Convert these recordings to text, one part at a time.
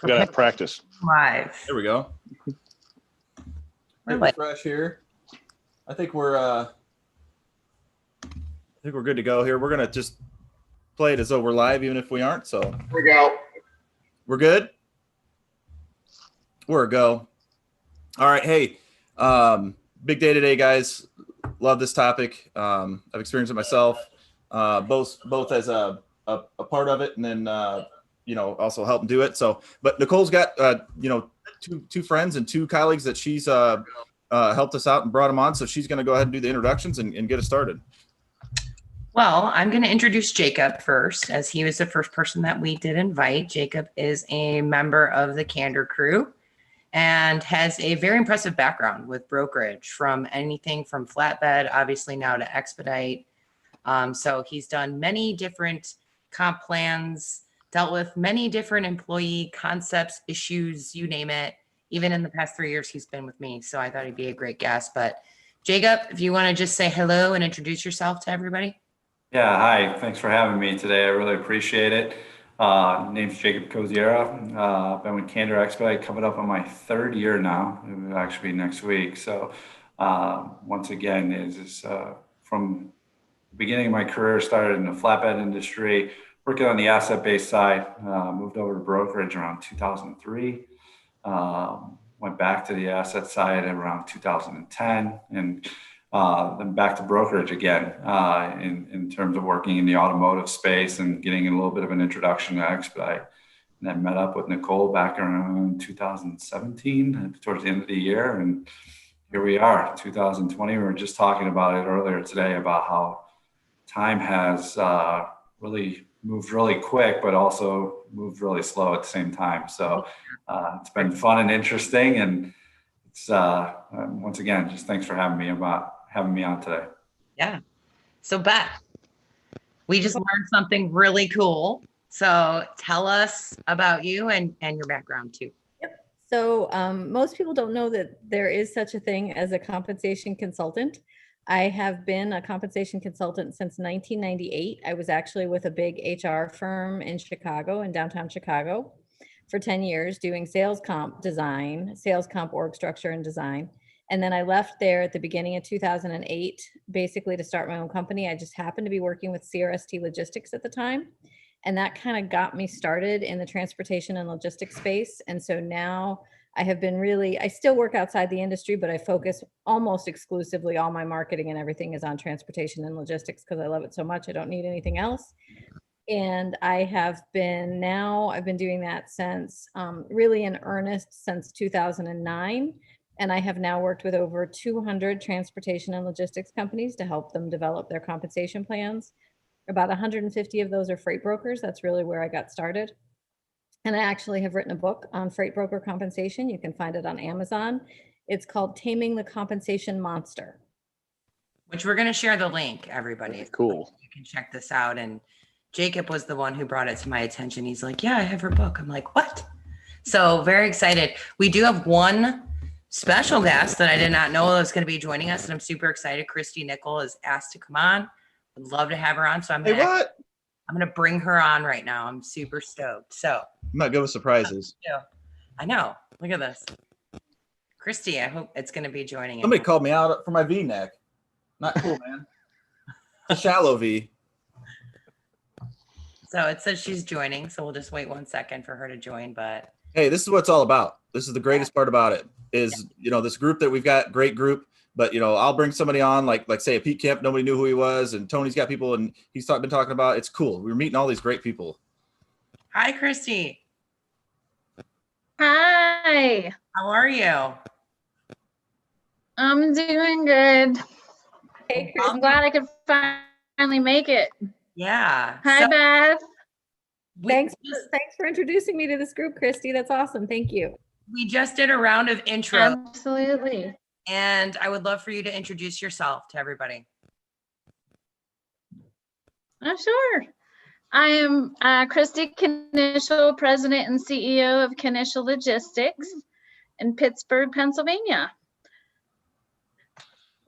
We gotta have practice. Live. There we go. We're like, Refresh here. I think we're good to go here. We're gonna just play it as though we're live, even if we aren't. So Here we go. we're good. We're a go. All right. Hey, big day today, guys. Love this topic. I've experienced it myself, both as a part of it, and then also helping do it. So, but Nicole's got two friends and two colleagues that she's helped us out and brought them on. So she's going to go ahead and do the introductions and get us started. well, I'm going to introduce Jacob first, as he was the first person that we did invite. Jacob is a member of the Candor crew and has a very impressive background with brokerage, from anything from flatbed, obviously now to expedite. So he's done many different comp plans, dealt with many different employee concepts, issues, you name it. Even in the past 3 years, he's been with me. So I thought he'd be a great guest. But Jacob, if you want to just say hello and introduce yourself to everybody. Yeah, hi. Thanks for having me today. I really appreciate it. Name's Jacob Kosiara. I've been with Candor Expedite coming up on my 3rd year now. It will actually be next week. So once again, is from the beginning of my career, started in the flatbed industry, working on the asset-based side, moved over to brokerage around 2003. Went back to the asset side around 2010, and then back to brokerage again in terms of working in the automotive space and getting a little bit of an introduction to expedite. And then met up with Nicole back around 2017 towards the end of the year, and here we are, 2020. We were just talking about it earlier today about how time has really moved really quick, but also moved really slow at the same time. So it's been fun and interesting, and it's once again, just thanks for having me on today. Yeah. So Beth, we just learned something really cool. So tell us about you and your background too. Yep. So most people don't know that there is such a thing as a compensation consultant. I have been a compensation consultant since 1998. I was actually with a big HR firm in Chicago, in downtown Chicago, for 10 years doing sales comp design, sales comp org structure and design. And then I left there at the beginning of 2008, basically to start my own company. I just happened to be working with CRST Logistics at the time. And that kind of got me started in the transportation and logistics space. And so now I have been I still work outside the industry, but I focus almost exclusively, all my marketing and everything is on transportation and logistics because I love it so much. I don't need anything else. And I've been doing that since really in earnest since 2009. And I have now worked with over 200 transportation and logistics companies to help them develop their compensation plans. About 150 of those are freight brokers. That's really where I got started. And I actually have written a book on freight broker compensation. You can find it on Amazon. It's called Taming the Compensation Monster. Which we're going to share the link, everybody. Cool. You can check this out. And Jacob was the one who brought it to my attention. He's like, yeah, I have her book. I'm like, what? So very excited. We do have one special guest that I did not know was going to be joining us. And I'm super excited. Christy Nicole is asked to come on. Would love to have her on. So I'm going to bring her on right now. I'm super stoked. So I'm not good with surprises. I know. Look at this. Christy, I hope it's going to be joining. Somebody called me out for my V-neck. Not cool, man. It's a shallow V. So it says she's joining. So we'll just wait 1 second for her to join. But hey, this is what it's all about. This is the greatest part about it is, this group that we've got, great group. But, I'll bring somebody on like say a Pete Kemp, nobody knew who he was. And Tony's got people and he's been talking about, it's cool. We're meeting all these great people. Hi, Christy. Hi. How are you? I'm doing good. Hey, I'm glad I could finally make it. Yeah. Hi, Beth. Thanks for introducing me to this group, Christy. That's awesome. Thank you. We just did a round of intro. Absolutely. And I would love for you to introduce yourself to everybody. Oh, sure. I am Christy Knischel, President and CEO of Knischel Logistics in Pittsburgh, Pennsylvania.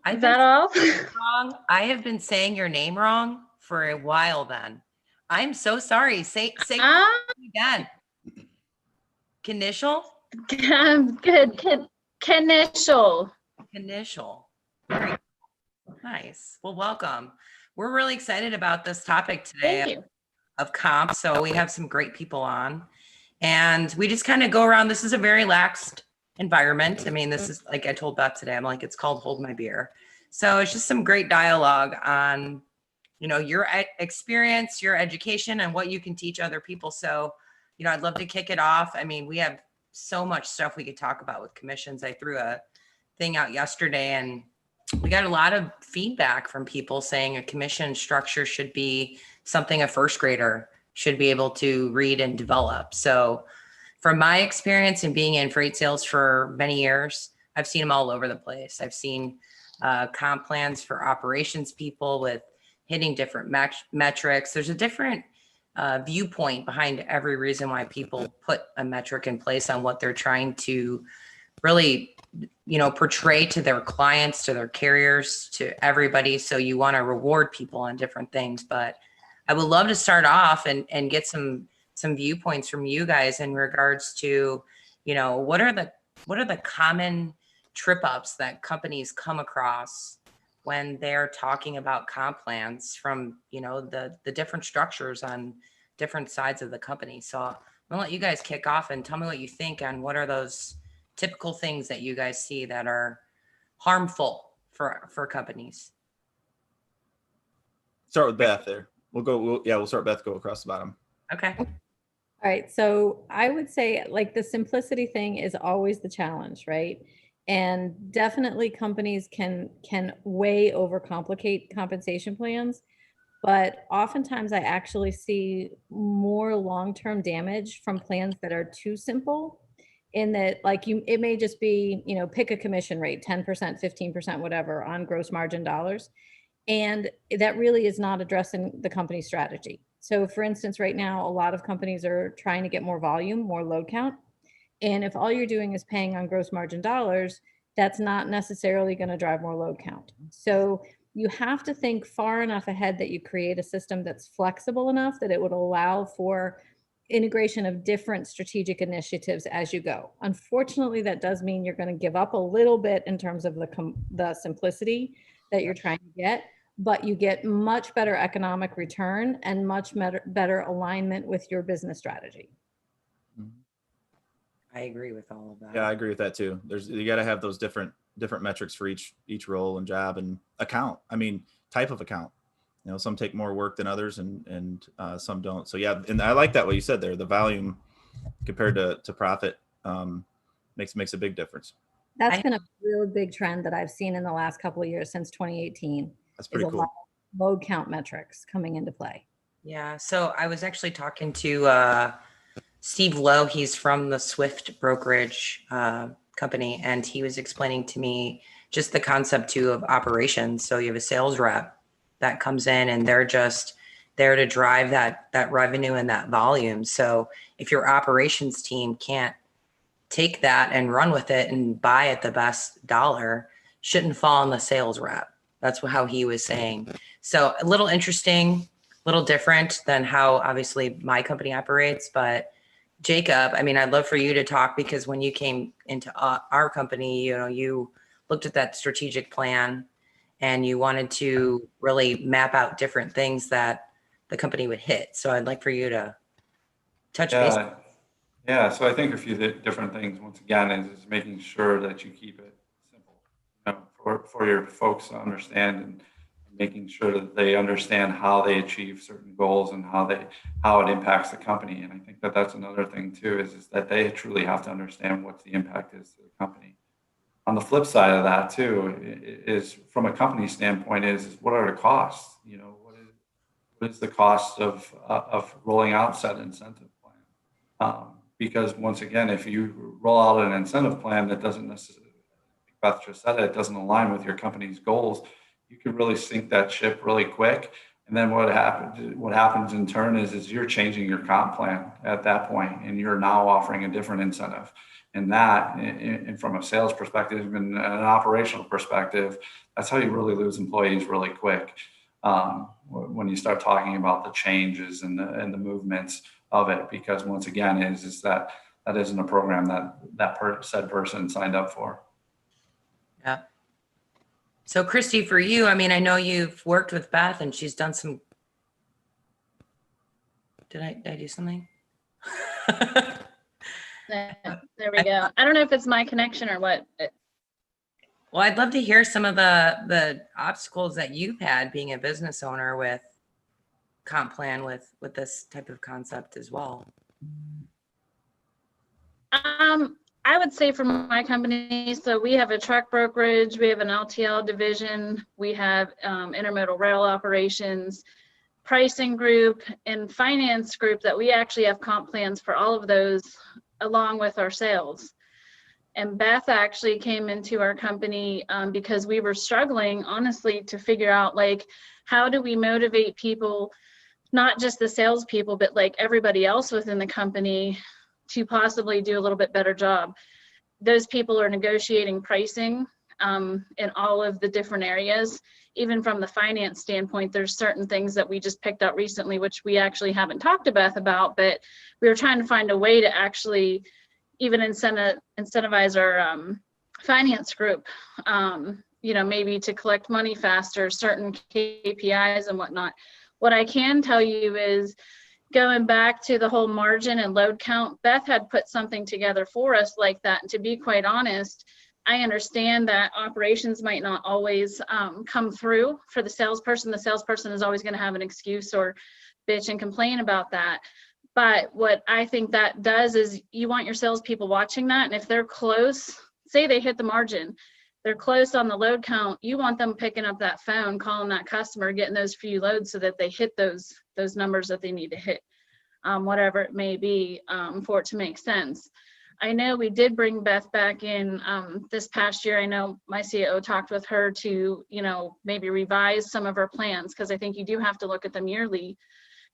Is that all? Wrong. I have been saying your name wrong for a while then. I'm so sorry. Say again. Initial? I'm good. Initial. Initial. Very nice. Well, welcome. We're really excited about this topic today Thank you. of comp. So we have some great people on, and we just kind of go around. This is a very laxed environment. I mean, this is like I told Beth today, I'm like, it's called Hold My Beer. So it's just some great dialogue on, your experience, your education, and what you can teach other people. So, I'd love to kick it off. I mean, we have so much stuff we could talk about with commissions. I threw a thing out yesterday, and we got a lot of feedback from people saying a commission structure should be something a first grader should be able to read and develop. So from my experience in being in freight sales for many years, I've seen them all over the place. I've seen comp plans for operations people with hitting different metrics. There's a different viewpoint behind every reason why people put a metric in place on what they're trying to really portray to their clients, to their carriers, to everybody. So you want to reward people on different things. But I would love to start off and get some viewpoints from you guys in regards to, what are the common trip ups that companies come across when they're talking about comp plans from, the different structures on different sides of the company. So I'm gonna let you guys kick off and tell me what you think on what are those typical things that you guys see that are harmful for companies. Start with Beth there. We'll start Beth, go across the bottom. Okay. All right. So I would say like the simplicity thing is always the challenge, right? And definitely companies can way overcomplicate compensation plans. But oftentimes I actually see more long-term damage from plans that are too simple, in that it may just be, pick a commission rate, 10%, 15%, whatever on gross margin dollars. And that really is not addressing the company strategy. So for instance, right now, a lot of companies are trying to get more volume, more load count. And if all you're doing is paying on gross margin dollars, that's not necessarily going to drive more load count. So you have to think far enough ahead that you create a system that's flexible enough that it would allow for integration of different strategic initiatives as you go. Unfortunately, that does mean you're going to give up a little bit in terms of the simplicity that you're trying to get, but you get much better economic return and much better alignment with your business strategy. I agree with all of that. Yeah, I agree with that too. You got to have those different metrics for each role and job and account. I mean, type of account. Some take more work than others, and some don't. So yeah, and I like that what you said there. The volume compared to profit makes a big difference. That's been a really big trend that I've seen in the last couple of years since 2018. That's pretty cool. Lot of load count metrics coming into play. Yeah. So I was actually talking to Steve Lowe. He's from the Swift brokerage company, and he was explaining to me just the concept too of operations. So you have a sales rep that comes in, and they're just there to drive that revenue and that volume. So if your operations team can't take that and run with it and buy at the best dollar, shouldn't fall on the sales rep. That's how he was saying. So a little interesting, a little different than how obviously my company operates. But Jacob, I mean, I'd love for you to talk, because when you came into our company, you looked at that strategic plan and you wanted to really map out different things that the company would hit. So I'd like for you to touch base. Yeah, so I think a few different things, once again, is making sure that you keep it simple, for your folks to understand, and making sure that they understand how they achieve certain goals and how it impacts the company. And I think that that's another thing too, is that they truly have to understand what the impact is to the company. On the flip side of that too, is from a company standpoint, is what are the costs? What is the cost of rolling out said incentive plan? Because once again, if you roll out an incentive plan that doesn't necessarily, Beth just said it, doesn't align with your company's goals, you can really sink that ship really quick. And then what happens in turn is you're changing your comp plan at that point, and you're now offering a different incentive. And that, and from a sales perspective and an operational perspective, that's how you really lose employees really quick. When you start talking about the changes and the movements of it, because once again, is that that isn't a program that said person signed up for. Yeah. So Christy, for you, I mean, I know you've worked with Beth and she's done some, did I do something? There we go. I don't know if it's my connection or what. Well, I'd love to hear some of the obstacles that you've had being a business owner with comp plan with this type of concept as well. I would say from my company, so we have a truck brokerage, we have an LTL division, we have intermodal rail operations, pricing group, and finance group that we actually have comp plans for all of those along with our sales. And Beth actually came into our company because we were struggling, honestly, to figure out like, how do we motivate people, not just the salespeople, but like everybody else within the company to possibly do a little bit better job. Those people are negotiating pricing in all of the different areas. Even from the finance standpoint, there's certain things that we just picked up recently, which we actually haven't talked to Beth about, but we were trying to find a way to actually even incentivize our finance group, you know, maybe to collect money faster, certain KPIs and whatnot. What I can tell you is, going back to the whole margin and load count, Beth had put something together for us like that. And to be quite honest, I understand that operations might not always come through for the salesperson. The salesperson is always going to have an excuse or bitch and complain about that. But what I think that does is you want your salespeople watching that. And if they're close, say they hit the margin, they're close on the load count, you want them picking up that phone, calling that customer, getting those few loads so that they hit those numbers that they need to hit, whatever it may be, for it to make sense. I know we did bring Beth back in this past year. I know my CAO talked with her to, you know, maybe revise some of her plans, because I think you do have to look at them yearly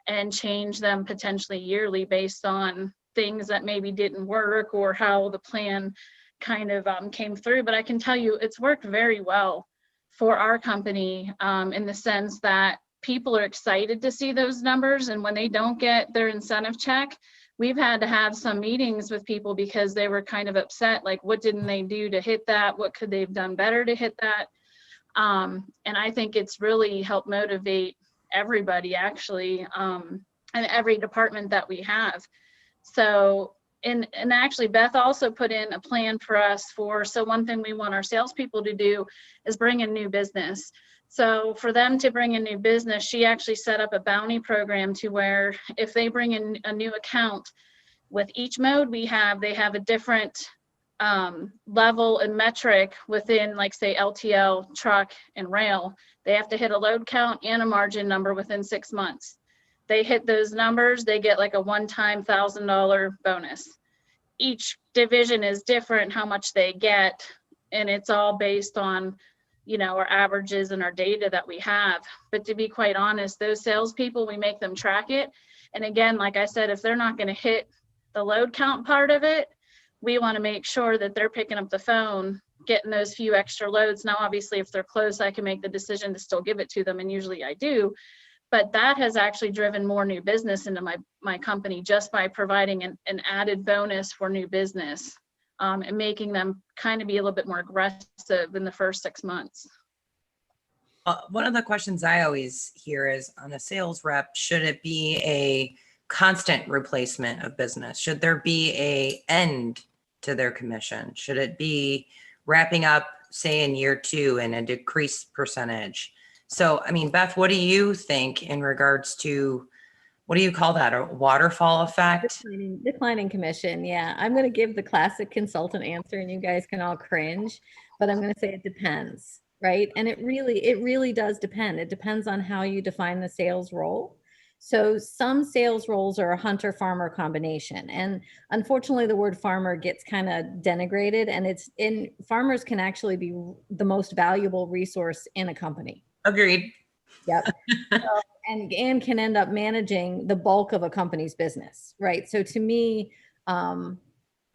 and change them potentially yearly based on things that maybe didn't work or how the plan kind of came through. But I can tell you it's worked very well for our company in the sense that people are excited to see those numbers, and when they don't get their incentive check, we've had to have some meetings with people because they were kind of upset, like what didn't they do to hit that, what could they have done better to hit that. And I think it's really helped motivate everybody actually, and every department that we have. So and actually Beth also put in a plan for us so one thing we want our salespeople to do is bring in new business. So for them to bring in new business, she actually set up a bounty program to where if they bring in a new account, with each mode they have a different level and metric within, like say LTL, truck, and rail. They have to hit a load count and a margin number within 6 months. They hit those numbers, they get like a one-time $1,000 bonus. Each division is different how much they get, and it's all based on, you know, our averages and our data that we have. But to be quite honest, those salespeople, we make them track it. And again, like I said, if they're not going to hit the load count part of it, we want to make sure that they're picking up the phone, getting those few extra loads. Now, obviously, if they're close, I can make the decision to still give it to them, and usually I do. But that has actually driven more new business into my company just by providing an added bonus for new business, and making them kind of be a little bit more aggressive in the first 6 months. One of the questions I always hear is, on a sales rep, should it be a constant replacement of business? Should there be an end to their commission? Should it be wrapping up, say, in year 2 and a decreased percentage? So, I mean, Beth, what do you think in regards to, what do you call that, a waterfall effect? Declining commission. Yeah, I'm going to give the classic consultant answer, and you guys can all cringe, but I'm going to say it depends, right? And it really does depend. It depends on how you define the sales role. So some sales roles are a hunter-farmer combination, and unfortunately, the word farmer gets kind of denigrated, and farmers can actually be the most valuable resource in a company. Agreed. Yep. So, and can end up managing the bulk of a company's business, right? So to me,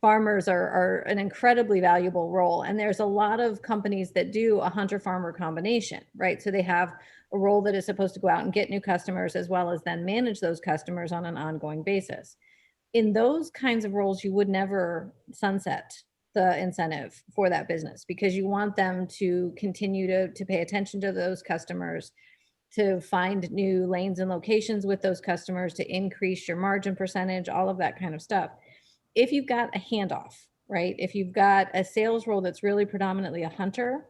farmers are an incredibly valuable role. And there's a lot of companies that do a hunter-farmer combination, right? So they have a role that is supposed to go out and get new customers, as well as then manage those customers on an ongoing basis. in those kinds of roles, you would never sunset the incentive for that business, because you want them to continue to pay attention to those customers, to find new lanes and locations with those customers, to increase your margin percentage, all of that kind of stuff. If you've got a handoff, right? If you've got a sales role that's really predominantly a hunter,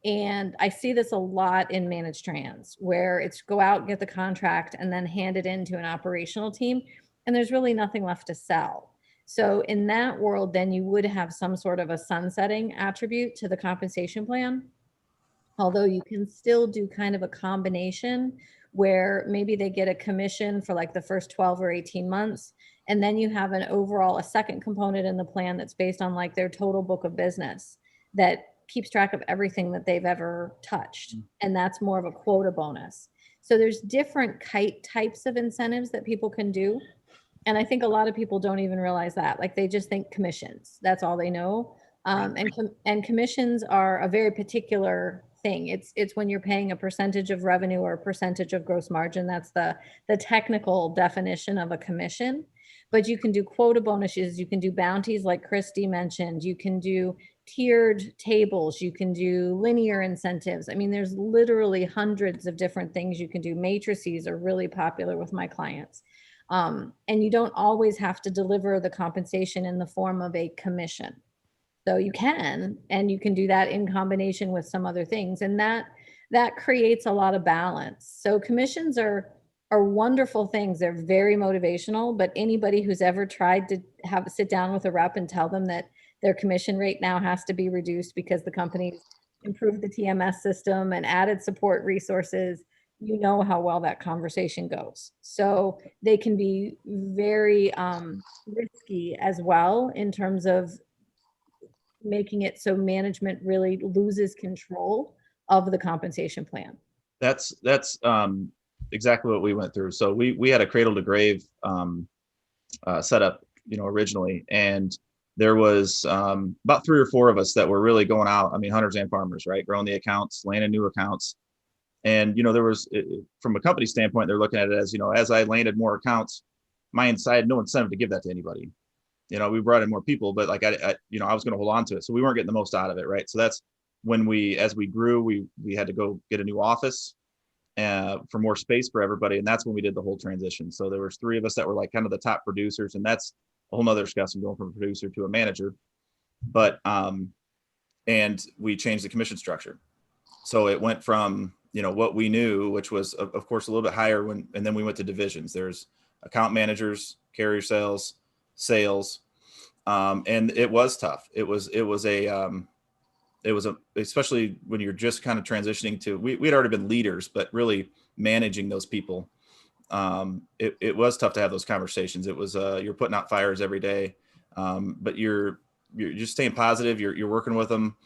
and I see this a lot in managed trans, where it's go out, get the contract, and then hand it in to an operational team, and there's really nothing left to sell. So in that world, then you would have some sort of a sunsetting attribute to the compensation plan. Although you can still do kind of a combination where maybe they get a commission for like the first 12 or 18 months. And then you have an overall, a second component in the plan that's based on like their total book of business that keeps track of everything that they've ever touched. And that's more of a quota bonus. So there's different types of incentives that people can do. And I think a lot of people don't even realize that. Like they just think commissions, that's all they know. And commissions are a very particular thing. It's when you're paying a percentage of revenue or a percentage of gross margin. That's the technical definition of a commission. But you can do quota bonuses, you can do bounties like Christy mentioned, you can do tiered tables, you can do linear incentives. I mean, there's literally hundreds of different things you can do. Matrices are really popular with my clients. And you don't always have to deliver the compensation in the form of a commission. So you can, and you can do that in combination with some other things. And that creates a lot of balance. So commissions are wonderful things. They're very motivational, but anybody who's ever tried to sit down with a rep and tell them that their commission rate now has to be reduced because the company's improved the TMS system and added support resources, you know how well that conversation goes. So they can be very risky as well in terms of making it so management really loses control of the compensation plan. That's exactly what we went through. So we had a cradle to grave setup, originally, and there was about 3 or 4 of us that were really going out. I mean, hunters and farmers, right? Growing the accounts, landing new accounts. And, there was, from a company standpoint, they're looking at it as, as I landed more accounts, my inside, no incentive to give that to anybody. We brought in more people, but like, I was going to hold on to it. So we weren't getting the most out of it. Right. So that's when as we grew, we had to go get a new office for more space for everybody. And that's when we did the whole transition. So there was 3 of us that were like kind of the top producers, and that's a whole nother discussion, going from a producer to a manager. But, and we changed the commission structure. So it went from, what we knew, which was of course a little bit higher and then we went to divisions. There's account managers, carrier sales, and it was tough. It was especially when you're just kind of transitioning to, we'd already been leaders, but really managing those people. It was tough to have those conversations. It was, you're putting out fires every day. But you're just staying positive. You're working with them.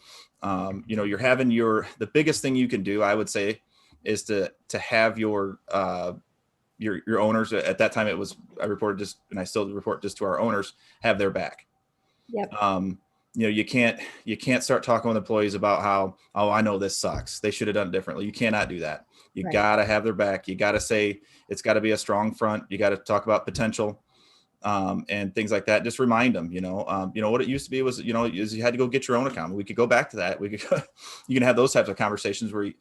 You're having the biggest thing you can do, I would say, is to have your owners. At that time, I reported just, and I still report just to our owners, have their back. Yep. You can't start talking with employees about how, oh, I know this sucks, they should have done it differently. You cannot do that. You Right. Gotta have their back. You gotta say, it's gotta be a strong front. You gotta talk about potential, and things like that. Just remind them, what it used to be was, is you had to go get your own account. We could go back to that. You can have those types of conversations where,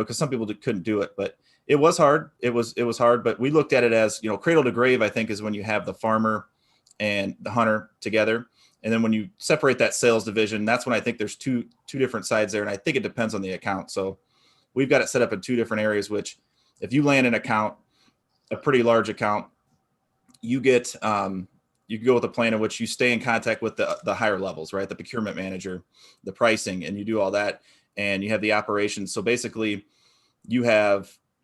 cause some people couldn't do it, but it was hard. It was hard, but we looked at it as, cradle to grave, I think, is when you have the farmer and the hunter together. And then when you separate that sales division, that's when I think there's two different sides there. And I think it depends on the account. So we've got it set up in 2 different areas, which if you land an account, a pretty large account, you get, you can go with a plan in which you stay in contact with the higher levels, right? The procurement manager, the pricing, and you do all that, and you have the operations. So basically you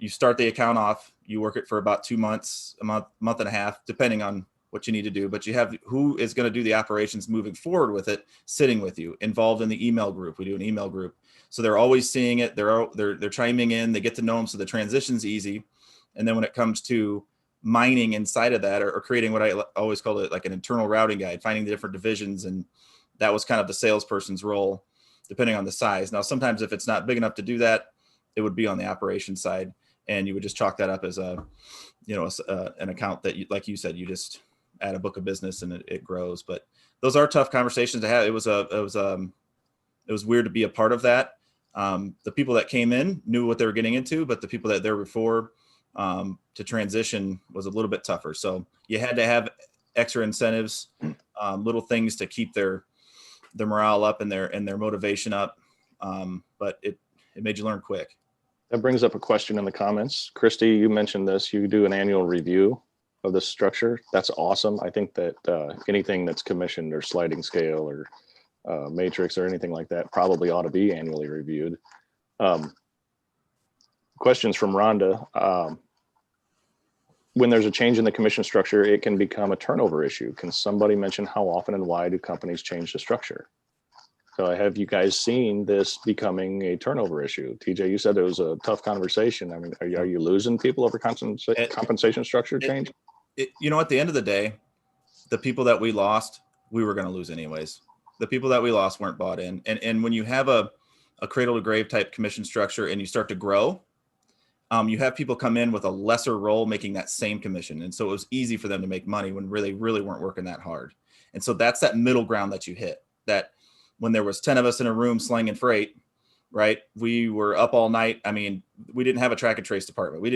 start the account off, you work it for about 2 months, a month and a half, depending on what you need to do, but you have who is going to do the operations moving forward with it, sitting with you, involved in the email group. We do an email group. So they're always seeing it. They're chiming in, they get to know them. So the transition's easy. And then when it comes to mining inside of that, or creating what I always call it, like an internal routing guide, finding the different divisions. And that was kind of the salesperson's role, depending on the size. Now, sometimes if it's not big enough to do that, it would be on the operations side. And you would just chalk that up as an account that, like you said, add a book of business and it grows. But those are tough conversations to have. It was weird to be a part of that. The people that came in knew what they were getting into, but the people that there before to transition was a little bit tougher. So you had to have extra incentives, little things to keep their morale up and their motivation up. But it made you learn quick. That brings up a question in the comments. Christy, you mentioned this, you do an annual review of the structure. That's awesome. I think that anything that's commissioned or sliding scale or matrix or anything like that probably ought to be annually reviewed. Questions from Rhonda. When there's a change in the commission structure, it can become a turnover issue. Can somebody mention how often and why do companies change the structure? So have you guys seen this becoming a turnover issue? TJ, you said it was a tough conversation. I mean, are you losing people over compensation structure change? At the end of the day, the people that we lost, we were going to lose anyways. The people that we lost weren't bought in. And when you have a cradle to grave type commission structure and you start to grow, you have people come in with a lesser role making that same commission. And so it was easy for them to make money when really weren't working that hard. And so that's that middle ground that you hit, that when there was 10 of us in a room slinging freight, right? We were up all night. I mean, we didn't have a track and trace department.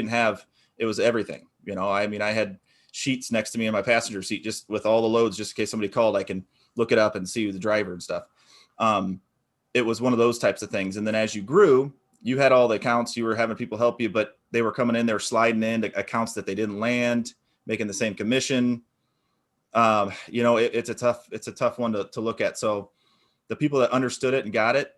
It was everything. I had sheets next to me in my passenger seat, just with all the loads, just in case somebody called, I can look it up and see the driver and stuff. It was one of those types of things. And then as you grew, you had all the accounts, you were having people help you, but they were coming in, they were sliding into accounts that they didn't land, making the same commission. It's a tough one to look at. So the people that understood it and got it,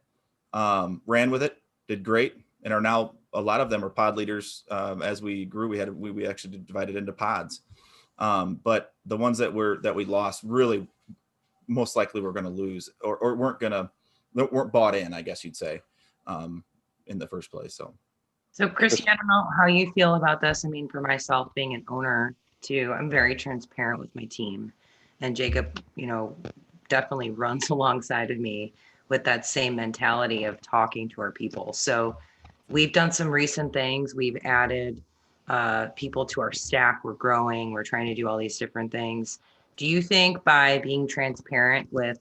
ran with it, did great, and are now, a lot of them are pod leaders. As we grew, we actually divided into pods. But the ones that we lost, really most likely we're going to lose or weren't bought in, I guess you'd say, in the first place. So Christy, I don't know how you feel about this. I mean, for myself, being an owner too, I'm very transparent with my team, and Jacob, definitely runs alongside of me with that same mentality of talking to our people. So we've done some recent things. We've added people to our staff. We're growing. We're trying to do all these different things. Do you think by being transparent with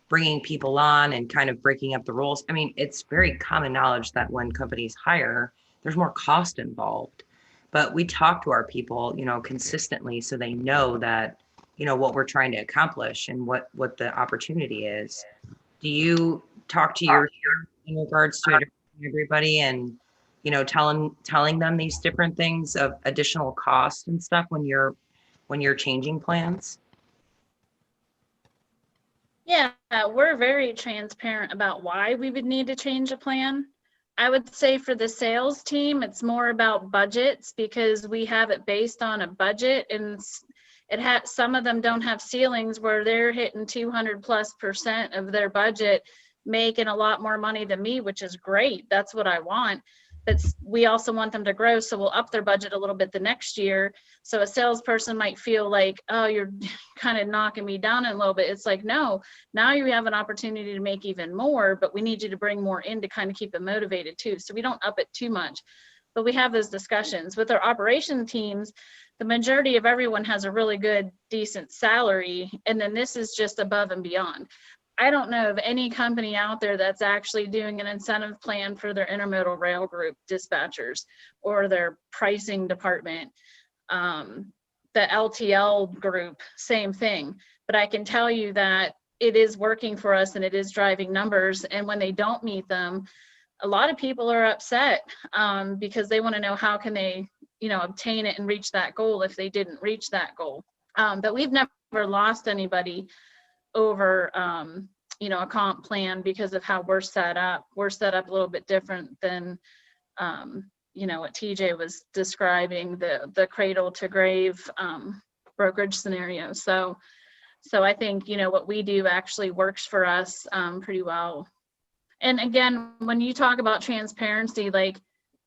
bringing people on and kind of breaking up the roles, I mean, it's very common knowledge that when companies hire, there's more cost involved, but we talk to our people, consistently, so they know that, what we're trying to accomplish and what the opportunity is. Do you talk to your in regards to everybody and, telling them these different things of additional cost and stuff when you're changing plans? Yeah, we're very transparent about why we would need to change a plan. I would say for the sales team, it's more about budgets, because we have it based on a budget, and some of them don't have ceilings where they're hitting 200+% of their budget, making a lot more money than me, which is great. That's what I want. But we also want them to grow, so we'll up their budget a little bit the next year. So a salesperson might feel like, oh, you're kind of knocking me down a little bit. It's like, no, now you have an opportunity to make even more, but we need you to bring more in to kind of keep them motivated too. So we don't up it too much, but we have those discussions with our operation teams. The majority of everyone has a really good, decent salary, and then this is just above and beyond. I don't know of any company out there that's actually doing an incentive plan for their intermodal rail group dispatchers or their pricing department. The LTL group, same thing. But I can tell you that it is working for us and it is driving numbers. And when they don't meet them, a lot of people are upset because they want to know how can they, obtain it and reach that goal if they didn't reach that goal. But we've never lost anybody over a comp plan because of how we're set up. We're set up a little bit different than what TJ was describing, the cradle to grave brokerage scenario. So I think what we do actually works for us pretty well. And again, when you talk about transparency, like,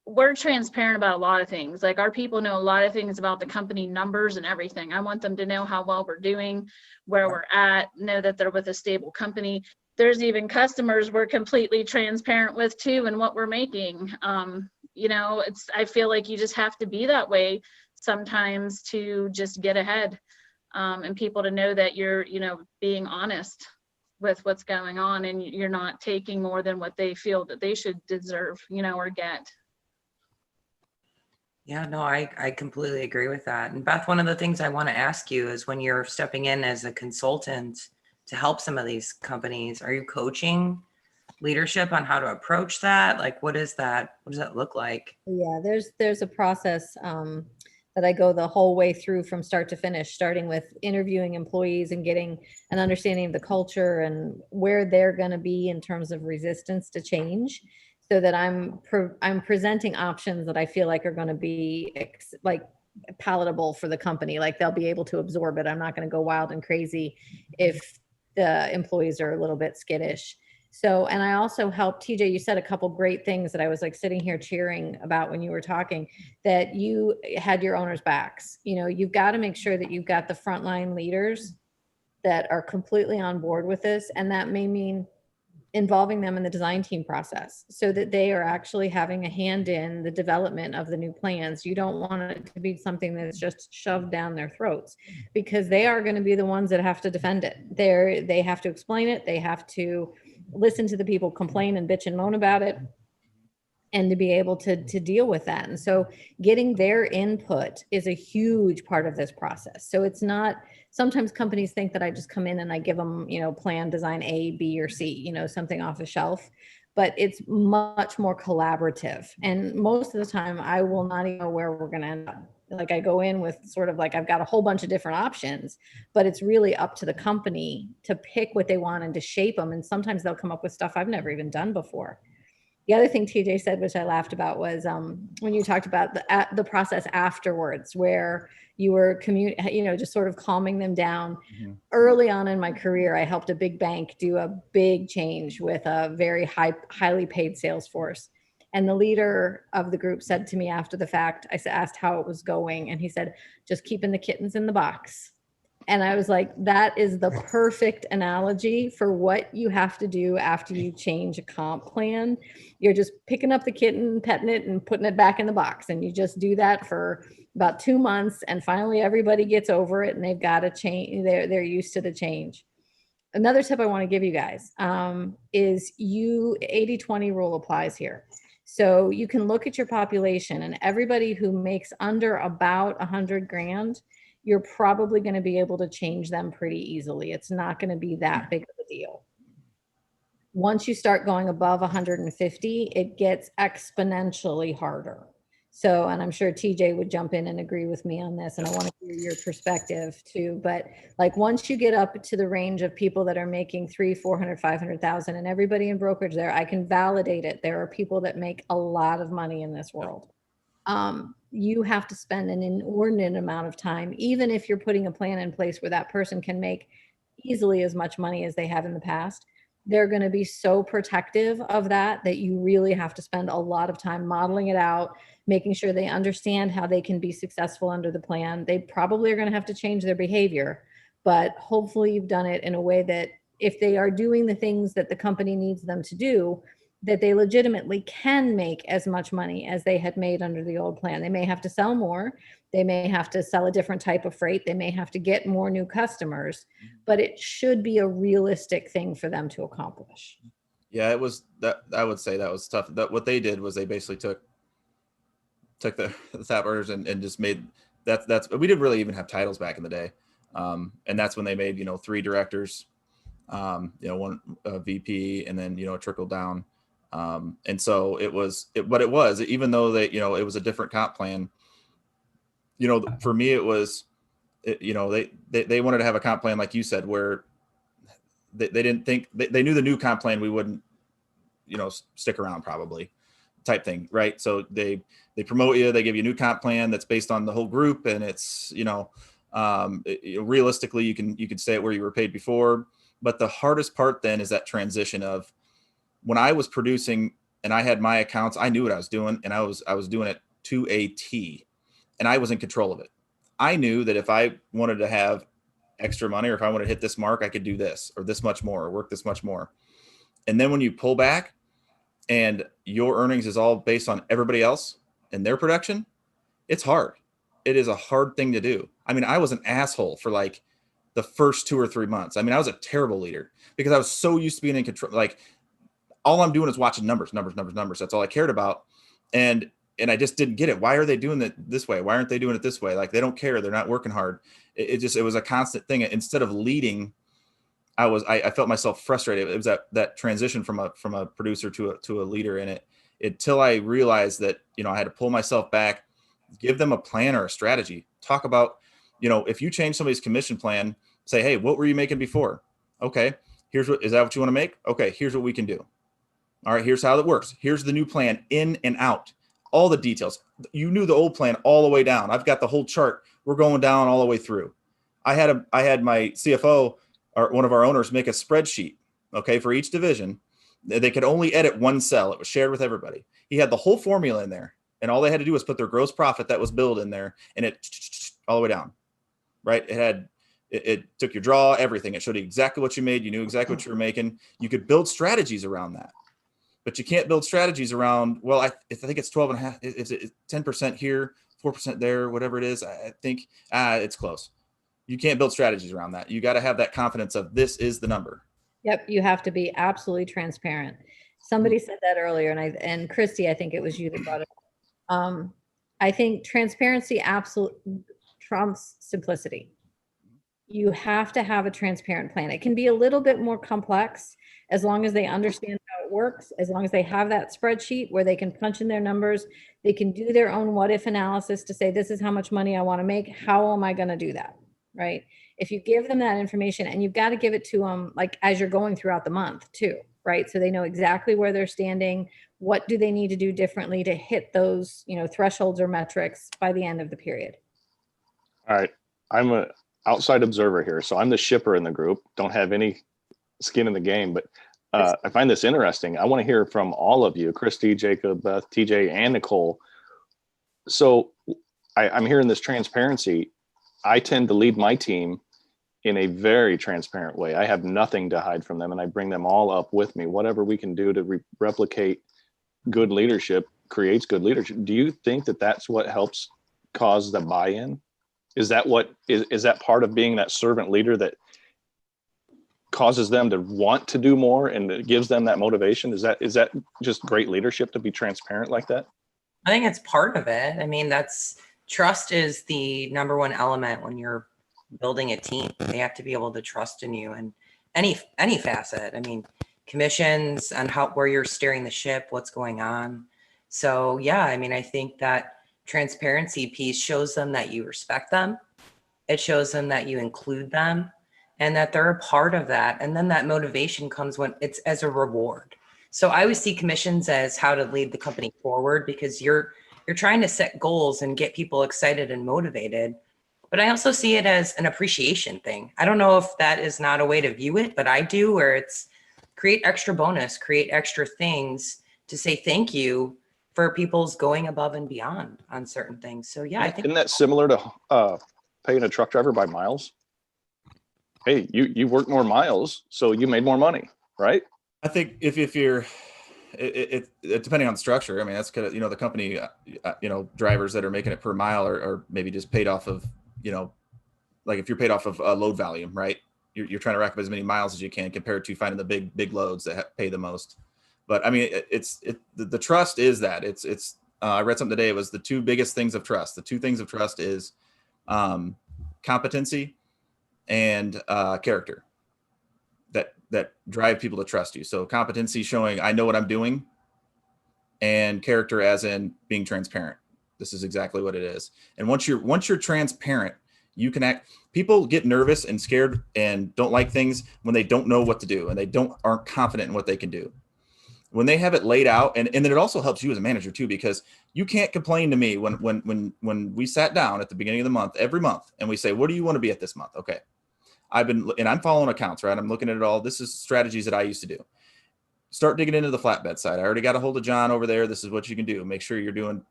we're transparent about a lot of things. Like, our people know a lot of things about the company numbers and everything. I want them to know how well we're doing, where we're at, know that they're with a stable company. There's even customers we're completely transparent with too, and what we're making. I feel like you just have to be that way sometimes to just get ahead. and people to know that you're, being honest with what's going on, and you're not taking more than what they feel that they should deserve, or get. Yeah, no, I completely agree with that. And Beth, one of the things I want to ask you is when you're stepping in as a consultant to help some of these companies, are you coaching leadership on how to approach that? Like, what does that look like? Yeah, there's a process that I go the whole way through from start to finish, starting with interviewing employees and getting an understanding of the culture and where they're going to be in terms of resistance to change, so that I'm presenting options that I feel like are going to be like palatable for the company. Like they'll be able to absorb it. I'm not going to go wild and crazy if the employees are a little bit skittish. So, and I also helped TJ, you said a couple great things that I was like sitting here cheering about when you were talking, that you had your owners' backs. You've got to make sure that you've got the frontline leaders that are completely on board with this. And that may mean involving them in the design team process so that they are actually having a hand in the development of the new plans. You don't want it to be something that's just shoved down their throats, because they are going to be the ones that have to defend it. They have to explain it. They have to listen to the people complain and bitch and moan about it, and to be able to deal with that. And so getting their input is a huge part of this process. So it's not, sometimes companies think that I just come in and I give them, plan design A, B, or C, something off the shelf, but it's much more collaborative. And most of the time I will not even know where we're going to end up. Like I go in with sort of like, I've got a whole bunch of different options, but it's really up to the company to pick what they want and to shape them. And sometimes they'll come up with stuff I've never even done before. The other thing TJ said, which I laughed about, was when you talked about the process afterwards, where you were just sort of calming them down. Mm-hmm. Early on in my career, I helped a big bank do a big change with a very highly paid sales force. And the leader of the group said to me after the fact, I asked how it was going, and he said, just keeping the kittens in the box. And I was like, that is the perfect analogy for what you have to do after you change a comp plan. You're just picking up the kitten, petting it, and putting it back in the box. And you just do that for about 2 months. And finally, everybody gets over it and they've got to change. They're used to the change. Another tip I want to give you guys is 80-20 rule applies here. So you can look at your population, and everybody who makes under about 100 grand, you're probably going to be able to change them pretty easily. It's not going to be that big of a deal. Once you start going above 150, it gets exponentially harder. So, and I'm sure TJ would jump in and agree with me on this, and I want to hear your perspective too. But like once you get up to the range of people that are making 300, 400, 500,000, and everybody in brokerage there, I can validate it. There are people that make a lot of money in this world. You have to spend an inordinate amount of time, even if you're putting a plan in place where that person can make easily as much money as they have in the past. They're going to be so protective of that you really have to spend a lot of time modeling it out, making sure they understand how they can be successful under the plan. They probably are going to have to change their behavior, but hopefully you've done it in a way that if they are doing the things that the company needs them to do, that they legitimately can make as much money as they had made under the old plan. They may have to sell more. They may have to sell a different type of freight. They may have to get more new customers, but it should be a realistic thing for them to accomplish. Yeah, it was that. I would say that was tough. That what they did was they basically took the tap orders and just made that's we didn't really even have titles back in the day. And that's when they made, 3 directors, one VP, and then, a trickle down. And so it was, even though they, it was a different comp plan, for me, it was, they wanted to have a comp plan, like you said, where they didn't think they knew the new comp plan, we wouldn't, stick around probably type thing. Right. So they promote you, they give you a new comp plan that's based on the whole group. And it's, realistically, you can stay at where you were paid before. But the hardest part then is that transition of, when I was producing and I had my accounts, I knew what I was doing, and I was doing it to a T, and I was in control of it. I knew that if I wanted to have extra money, or if I wanted to hit this mark, I could do this or this much more, or work this much more. And then when you pull back and your earnings is all based on everybody else and their production, it's hard. It is a hard thing to do. I mean, I was an asshole for like the first 2 or 3 months. I mean, I was a terrible leader because I was so used to being in control. Like all I'm doing is watching numbers. That's all I cared about. And I just didn't get it. Why are they doing it this way? Why aren't they doing it this way? Like they don't care. They're not working hard. It was a constant thing. Instead of leading, I felt myself frustrated. It was that transition from a producer to a leader in it till I realized that, I had to pull myself back, give them a plan or a strategy, talk about, if you change somebody's commission plan, say, hey, what were you making before? Okay. Is that what you want to make? Okay. Here's what we can do. All right. Here's how it works. Here's the new plan in and out, all the details. You knew the old plan all the way down. I've got the whole chart. We're going down all the way through. I had my CFO or one of our owners make a spreadsheet, okay, for each division. They could only edit one cell. It was shared with everybody. He had the whole formula in there, and all they had to do was put their gross profit that was billed in there, and it all the way down, right? It took your draw, everything. It showed you exactly what you made. You knew exactly what you were making. You could build strategies around that, but you can't build strategies around, well, I think it's 12 and a half. Is it 10% here, 4% there, whatever it is? I think it's close. You can't build strategies around that. You got to have that confidence of this is the number. Yep, you have to be absolutely transparent. Somebody said that earlier, and Christy, I think it was you that brought it up. I think transparency absolutely trumps simplicity. You have to have a transparent plan. It can be a little bit more complex as long as they understand how it works, as long as they have that spreadsheet where they can punch in their numbers, they can do their own what if analysis to say, this is how much money I want to make. How am I going to do that? Right? If you give them that information, and you've got to give it to them like as you're going throughout the month too, right? So they know exactly where they're standing. What do they need to do differently to hit those, thresholds or metrics by the end of the period? All right. I'm an outside observer here. So I'm the shipper in the group. Don't have any skin in the game, but I find this interesting. I want to hear from all of you, Christy, Jacob, Beth, TJ, and Nicole. So I'm hearing this transparency. I tend to lead my team in a very transparent way. I have nothing to hide from them, and I bring them all up with me. Whatever we can do to replicate good leadership creates good leadership. Do you think that that's what helps cause the buy-in? Is that that part of being that servant leader that causes them to want to do more and it gives them that motivation? Is that just great leadership to be transparent like that? I think it's part of it. I mean, trust is the number one element when you're building a team. They have to be able to trust in you and any facet. I mean, commissions and where you're steering the ship, what's going on. So yeah, I mean, I think that transparency piece shows them that you respect them. It shows them that you include them and that they're a part of that. And then that motivation comes when it's as a reward. So I always see commissions as how to lead the company forward, because you're trying to set goals and get people excited and motivated. But I also see it as an appreciation thing. I don't know if that is not a way to view it, but I do, where it's create extra bonus, create extra things to say thank you for people's going above and beyond on certain things. So yeah, I think. Isn't that similar to paying a truck driver by miles? Hey, you worked more miles, so you made more money, right? I think if you're, it depending on the structure. I mean, that's kind of, the company, drivers that are making it per mile or maybe just paid off of, like if you're paid off of load volume, right? You're trying to rack up as many miles as you can compared to finding the big loads that pay the most. But I mean, the trust is that I read something today. It was the two biggest things of trust. The two things of trust is competency and character that drive people to trust you. So competency showing I know what I'm doing, and character as in being transparent. This is exactly what it is. And once you're transparent, you can act. People get nervous and scared and don't like things when they don't know what to do and they aren't confident in what they can do. When they have it laid out, and then it also helps you as a manager too, because you can't complain to me when we sat down at the beginning of the month, every month, and we say, what do you want to be at this month? Okay. I'm following accounts, right? I'm looking at it all. This is strategies that I used to do. Start digging into the flatbed side. I already got a hold of John over there. This is what you can do. Make sure you're doing,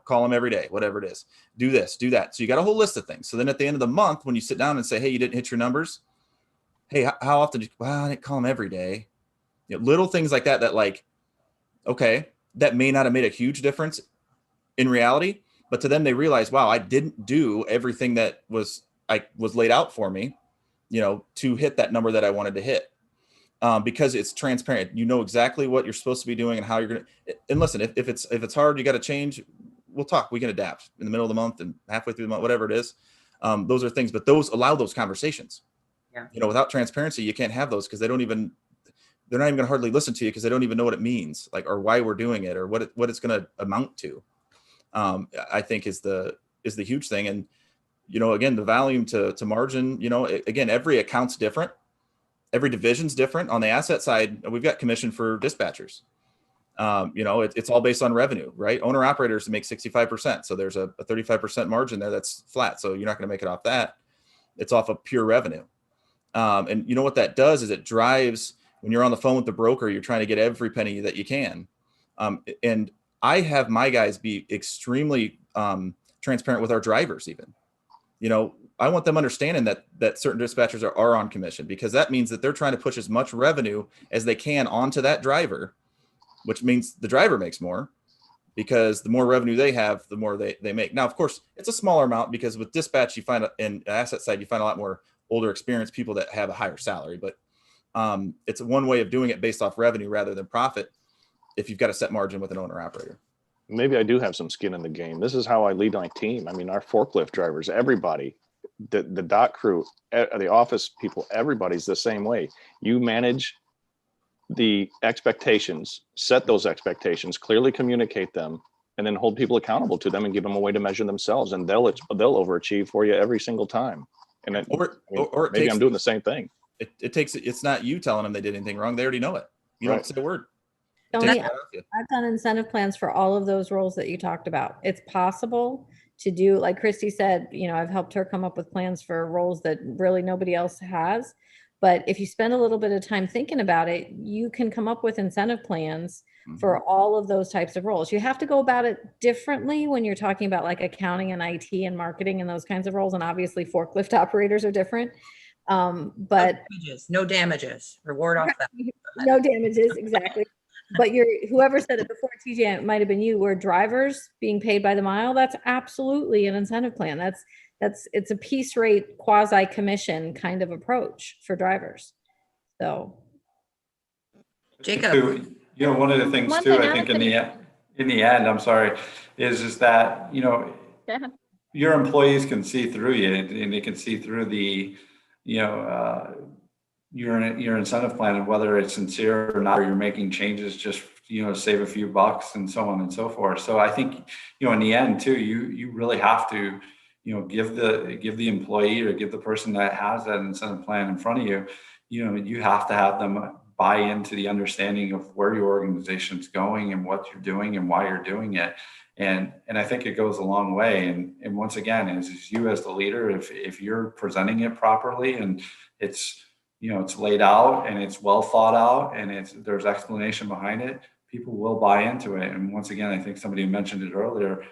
call him every day, whatever it is. Do this, do that. So you got a whole list of things. So then at the end of the month, when you sit down and say, hey, you didn't hit your numbers. Hey, how often? Well, I didn't call him every day. Little things like that like, okay, that may not have made a huge difference in reality, but to them, they realize, wow, I didn't do everything that was laid out for me, to hit that number that I wanted to hit. Because it's transparent. You know exactly what you're supposed to be doing and how you're going to, and listen, if it's hard, you got to change, we'll talk, we can adapt in the middle of the month and halfway through the month, whatever it is. Those are things, but those allow those conversations. Yeah. Without transparency, you can't have those because they're not even going to hardly listen to you because they don't even know what it means, like, or why we're doing it or what it's going to amount to. I think is the huge thing. And, again, the volume to margin, again, every account's different. Every division's different. On the asset side, we've got commission for dispatchers. It's all based on revenue, right? Owner operators make 65%. So there's a 35% margin there that's flat. So you're not going to make it off that. It's off of pure revenue. And what that does is it drives, when you're on the phone with the broker, you're trying to get every penny that you can. And I have my guys be extremely transparent with our drivers even. I want them understanding that certain dispatchers are on commission, because that means that they're trying to push as much revenue as they can onto that driver, which means the driver makes more, because the more revenue they have, the more they make. Now, of course, it's a smaller amount because with dispatch, you find, in asset side, you find a lot more older experienced people that have a higher salary, but it's one way of doing it based off revenue rather than profit if you've got a set margin with an owner operator. Maybe I do have some skin in the game. This is how I lead my team. I mean, our forklift drivers, everybody, the dock crew, the office people, everybody's the same way. You manage the expectations, set those expectations, clearly communicate them, and then hold people accountable to them and give them a way to measure themselves, and they'll overachieve for you every single time. And then, maybe I'm doing the same thing. It's not you telling them they did anything wrong. They already know it. You don't say a word. Tony, I've done incentive plans for all of those roles that you talked about. It's possible to do, like Christy said, I've helped her come up with plans for roles that really nobody else has. But if you spend a little bit of time thinking about it, you can come up with incentive plans for all of those types of roles. You have to go about it differently when you're talking about like accounting and IT and marketing and those kinds of roles. And obviously forklift operators are different. But no damages, reward off that. No damages, exactly. But whoever said it before, TJ, it might have been you, where drivers being paid by the mile, that's absolutely an incentive plan. It's a piece rate quasi commission kind of approach for drivers. So Jacob, one of the things One too, thing I think in the end, I'm sorry, is that, your employees can see through you, and they can see through the, your incentive plan, and whether it's sincere or not, or you're making changes just, to save a few bucks and so on and so forth. So I think, in the end too, you really have to, give the employee, or give the person that has that incentive plan in front of you, you have to have them buy into the understanding of where your organization's going and what you're doing and why you're doing it. And I think it goes a long way. And once again, is you as the leader, if you're presenting it properly and it's, it's laid out and it's well thought out and there's explanation behind it, people will buy into it. And once again, I think somebody mentioned it earlier,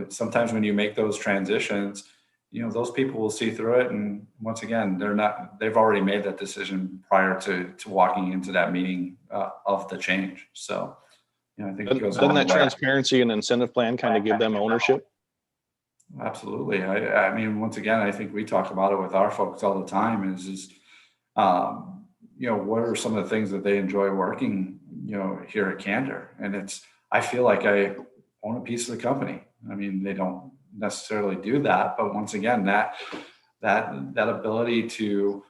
sometimes when you make those transitions, those people will see through it. And once again, they've already made that decision prior to walking into that meeting of the change. So, I think it goes. Doesn't that transparency and incentive plan kind of give them ownership? Absolutely. I mean, once again, I think we talk about it with our folks all the time is what are some of the things that they enjoy working, here at Candor? And I feel like I own a piece of the company. I mean, they don't necessarily do that, but once again, that ability to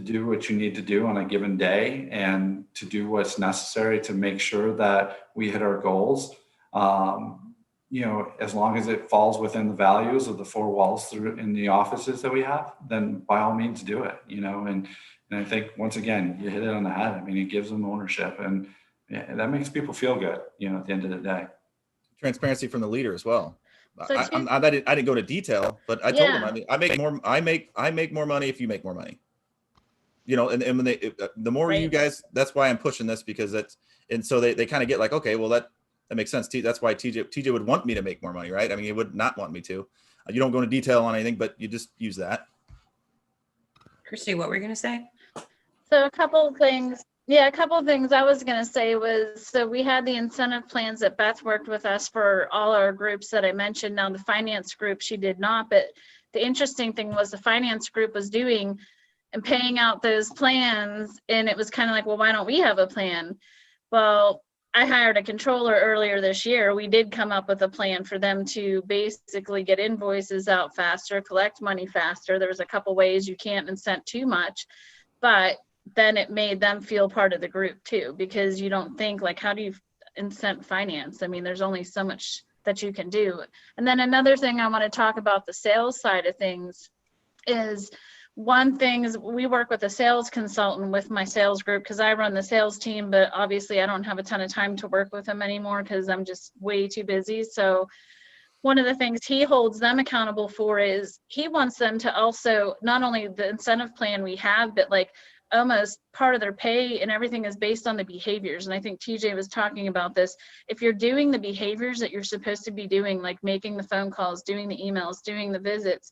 do what you need to do on a given day and to do what's necessary to make sure that we hit our goals, as long as it falls within the values of the four walls in the offices that we have, then by all means do it, and I think once again, you hit it on the head. I mean, it gives them ownership, and that makes people feel good, at the end of the day. Transparency from the leader as well. So I didn't go to detail, but I told them, I mean, I make more money if you make more money. And when the more you guys, that's why I'm pushing this, because so they kind of get like, okay, well that makes sense. That's why TJ would want me to make more money, right? I mean, he would not want me to. You don't go into detail on anything, but you just use that. Christy, what were you going to say? So a couple of things Yeah, a couple of things I was going to say was, so we had the incentive plans that Beth worked with us for all our groups that I mentioned. Now the finance group, she did not, but the interesting thing was the finance group was doing and paying out those plans. And it was kind of like, well, why don't we have a plan? Well, I hired a controller earlier this year. We did come up with a plan for them to basically get invoices out faster, collect money faster. There was a couple ways. You can't incent too much, but then it made them feel part of the group too, because you don't think like, how do you incent finance? I mean, there's only so much that you can do. And then another thing I want to talk about the sales side of things is, one thing is we work with a sales consultant with my sales group because I run the sales team, but obviously I don't have a ton of time to work with them anymore because I'm just way too busy. So one of the things he holds them accountable for is he wants them to also, not only the incentive plan we have, but like almost part of their pay and everything is based on the behaviors. And I think TJ was talking about this. If you're doing the behaviors that you're supposed to be doing, like making the phone calls, doing the emails, doing the visits,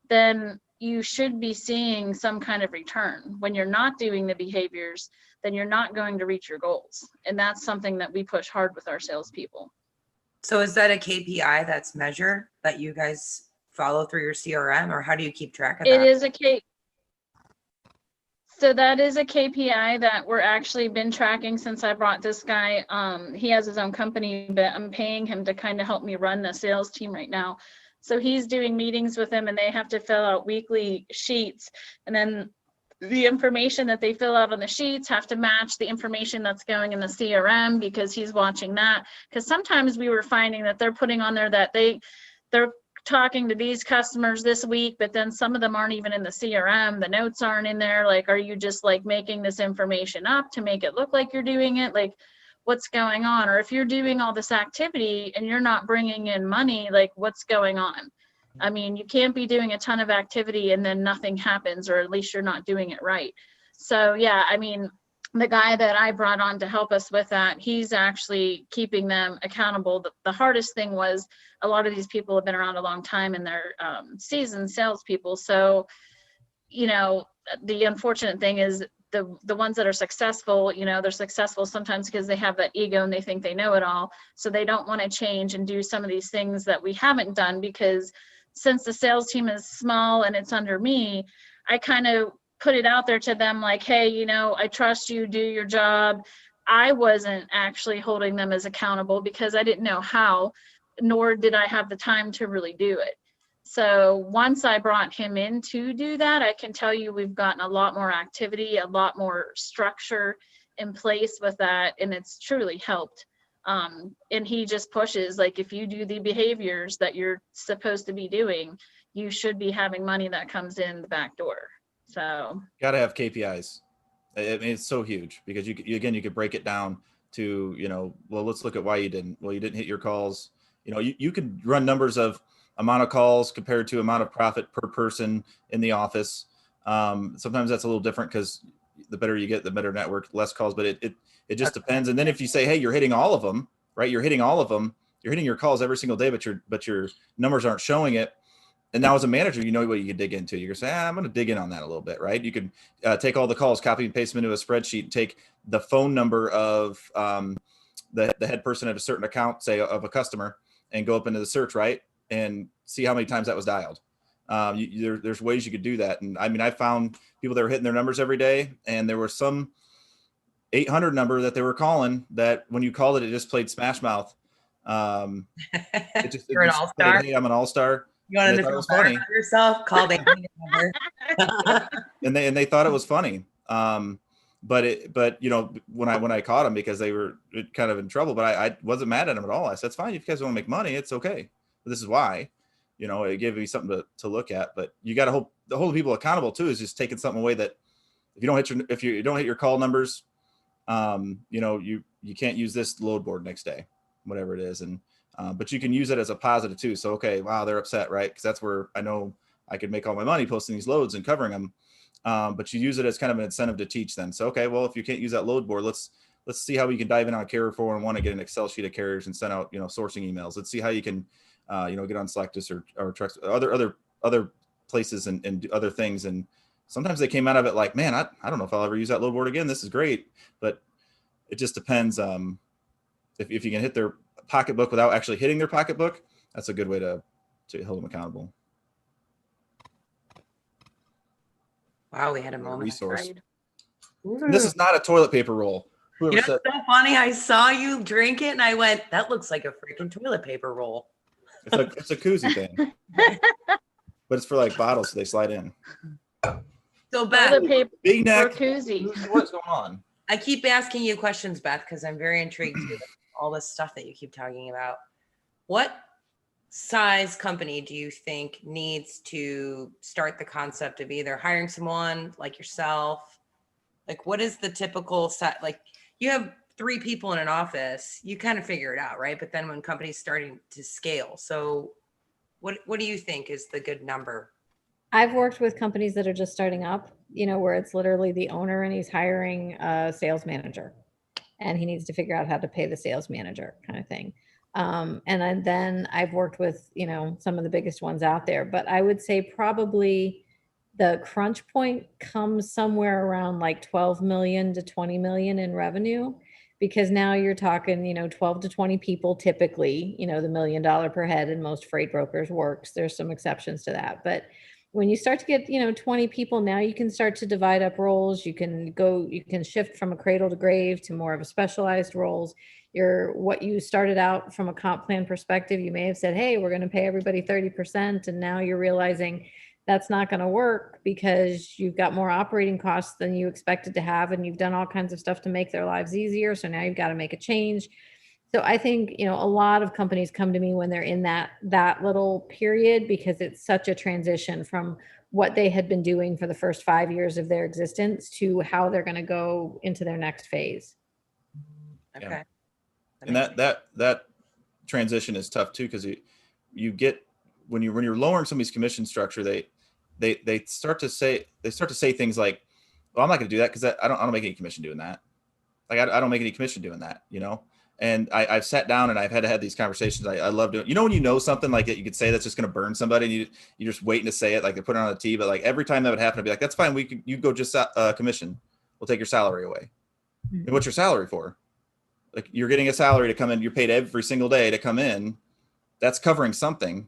then you should be seeing some kind of return. When you're not doing the behaviors, then you're not going to reach your goals. And that's something that we push hard with our salespeople. So is that a KPI that's measured that you guys follow through your CRM, or how do you keep track of that? It is a So that is a KPI that we're actually been tracking since I brought this guy. He has his own company, but I'm paying him to kind of help me run the sales team right now. So he's doing meetings with them and they have to fill out weekly sheets. And then the information that they fill out on the sheets have to match the information that's going in the CRM because he's watching that. Because sometimes we were finding that they're putting on there that they're talking to these customers this week, but then some of them aren't even in the CRM. The notes aren't in there. Like, are you just like making this information up to make it look like you're doing it? Like, what's going on? Or if you're doing all this activity and you're not bringing in money, like what's going on? I mean, you can't be doing a ton of activity and then nothing happens, or at least you're not doing it right. So yeah, I mean, the guy that I brought on to help us with that, he's actually keeping them accountable. The hardest thing was a lot of these people have been around a long time and they're seasoned salespeople. So, you know, the unfortunate thing is the ones that are successful, you know, they're successful sometimes because they have that ego and they think they know it all. So they don't want to change and do some of these things that we haven't done, because since the sales team is small and it's under me, I kind of put it out there to them like, hey, you know, I trust you, do your job. I wasn't actually holding them as accountable because I didn't know how, nor did I have the time to really do it. So once I brought him in to do that, I can tell you we've gotten a lot more activity, a lot more structure in place with that, and it's truly helped. And he just pushes, like, if you do the behaviors that you're supposed to be doing, you should be having money that comes in the back door. So Got to have KPIs. I mean, it's so huge because you could break it down to, you know, well, let's look at why you didn't. Well, you didn't hit your calls. You know, you could run numbers of amount of calls compared to amount of profit per person in the office. Sometimes that's a little different because the better you get, the better network, less calls, but it just depends. And then if you say, hey, you're hitting all of them, right? You're hitting all of them. You're hitting your calls every single day, but your numbers aren't showing it. And now as a manager, you know what you can dig into. You're gonna say, I'm going to dig in on that a little bit, right? You can take all the calls, copy and paste them into a spreadsheet, take the phone number of the head person at a certain account, say of a customer, and go up into the search, right? And see how many times that was dialed. There's ways you could do that. And I mean, I found people that were hitting their numbers every day, and there was some 800 number that they were calling that when you called it, it just played Smash Mouth. You're an all-star. Hey, I'm an all-star. You wanted to feel better about yourself? Call the number. and they thought it was funny. But you know, when I caught them, because they were kind of in trouble, but I wasn't mad at them at all. I said, it's fine. If you guys want to make money, it's okay. But this is why, you know, it gave me something to look at. But you got to hold people accountable too, is just taking something away that if you don't hit your call numbers, you know, you can't use this load board next day, whatever it is. And, but you can use it as a positive too. So, okay, wow, they're upset, right? Because that's where I know I could make all my money posting these loads and covering them. But you use it as kind of an incentive to teach them. So, okay, well, if you can't use that load board, let's see how we can dive in on Carrier 411 and get an Excel sheet of carriers and send out, you know, sourcing emails. Let's see how you can, you know, get on Selectus or trucks, other places and do other things. And sometimes they came out of it like, man, I don't know if I'll ever use that load board again. This is great. But it just depends. If you can hit their pocketbook without actually hitting their pocketbook, that's a good way to hold them accountable. Wow, we had a A moment. resource. Right. And this is not a toilet paper roll. You know, it's so funny. I saw you drink it and I went, that looks like a freaking toilet paper roll. It's a koozie thing. But it's for like bottles, so they slide in. So Beth, Toilet paper Big neck. koozie. What's going on? I keep asking you questions, Beth, because I'm very intrigued with all this stuff that you keep talking about. What size company do you think needs to start the concept of either hiring someone like yourself? Like, what is the typical size? Like, you have 3 people in an office, you kind of figure it out, right? But then when companies starting to scale, so what do you think is the good number? I've worked with companies that are just starting up, where it's literally the owner and he's hiring a sales manager and he needs to figure out how to pay the sales manager kind of thing. And then I've worked with, some of the biggest ones out there, but I would say probably the crunch point comes somewhere around like 12 million to 20 million in revenue, because now you're talking, 12 to 20 people typically, the $1 million per head in most freight brokers works. There's some exceptions to that, but when you start to get, 20 people, now you can start to divide up roles. You can shift from a cradle to grave to more of a specialized roles. What you started out from a comp plan perspective, you may have said, hey, we're going to pay everybody 30%. And now you're realizing that's not going to work because you've got more operating costs than you expected to have. And you've done all kinds of stuff to make their lives easier. So now you've got to make a change. So I think, a lot of companies come to me when they're in that little period, because it's such a transition from what they had been doing for the first 5 years of their existence to how they're going to go into their next phase. Okay. Yeah. And that transition is tough too, because you get when you're lowering somebody's commission structure, they start to say things like, well, I'm not going to do that because I don't make any commission doing that. Like I don't make any commission doing that, And I've sat down and I've had to have these conversations. I love doing, when you know something like that, you could say that's just going to burn somebody, and you're just waiting to say it, like they put it on the tee. But like every time that would happen, I'd be like, that's fine. You go just commission. We'll take your salary away. Mm-hmm. And what's your salary for? Like you're getting a salary to come in. You're paid every single day to come in. That's covering something,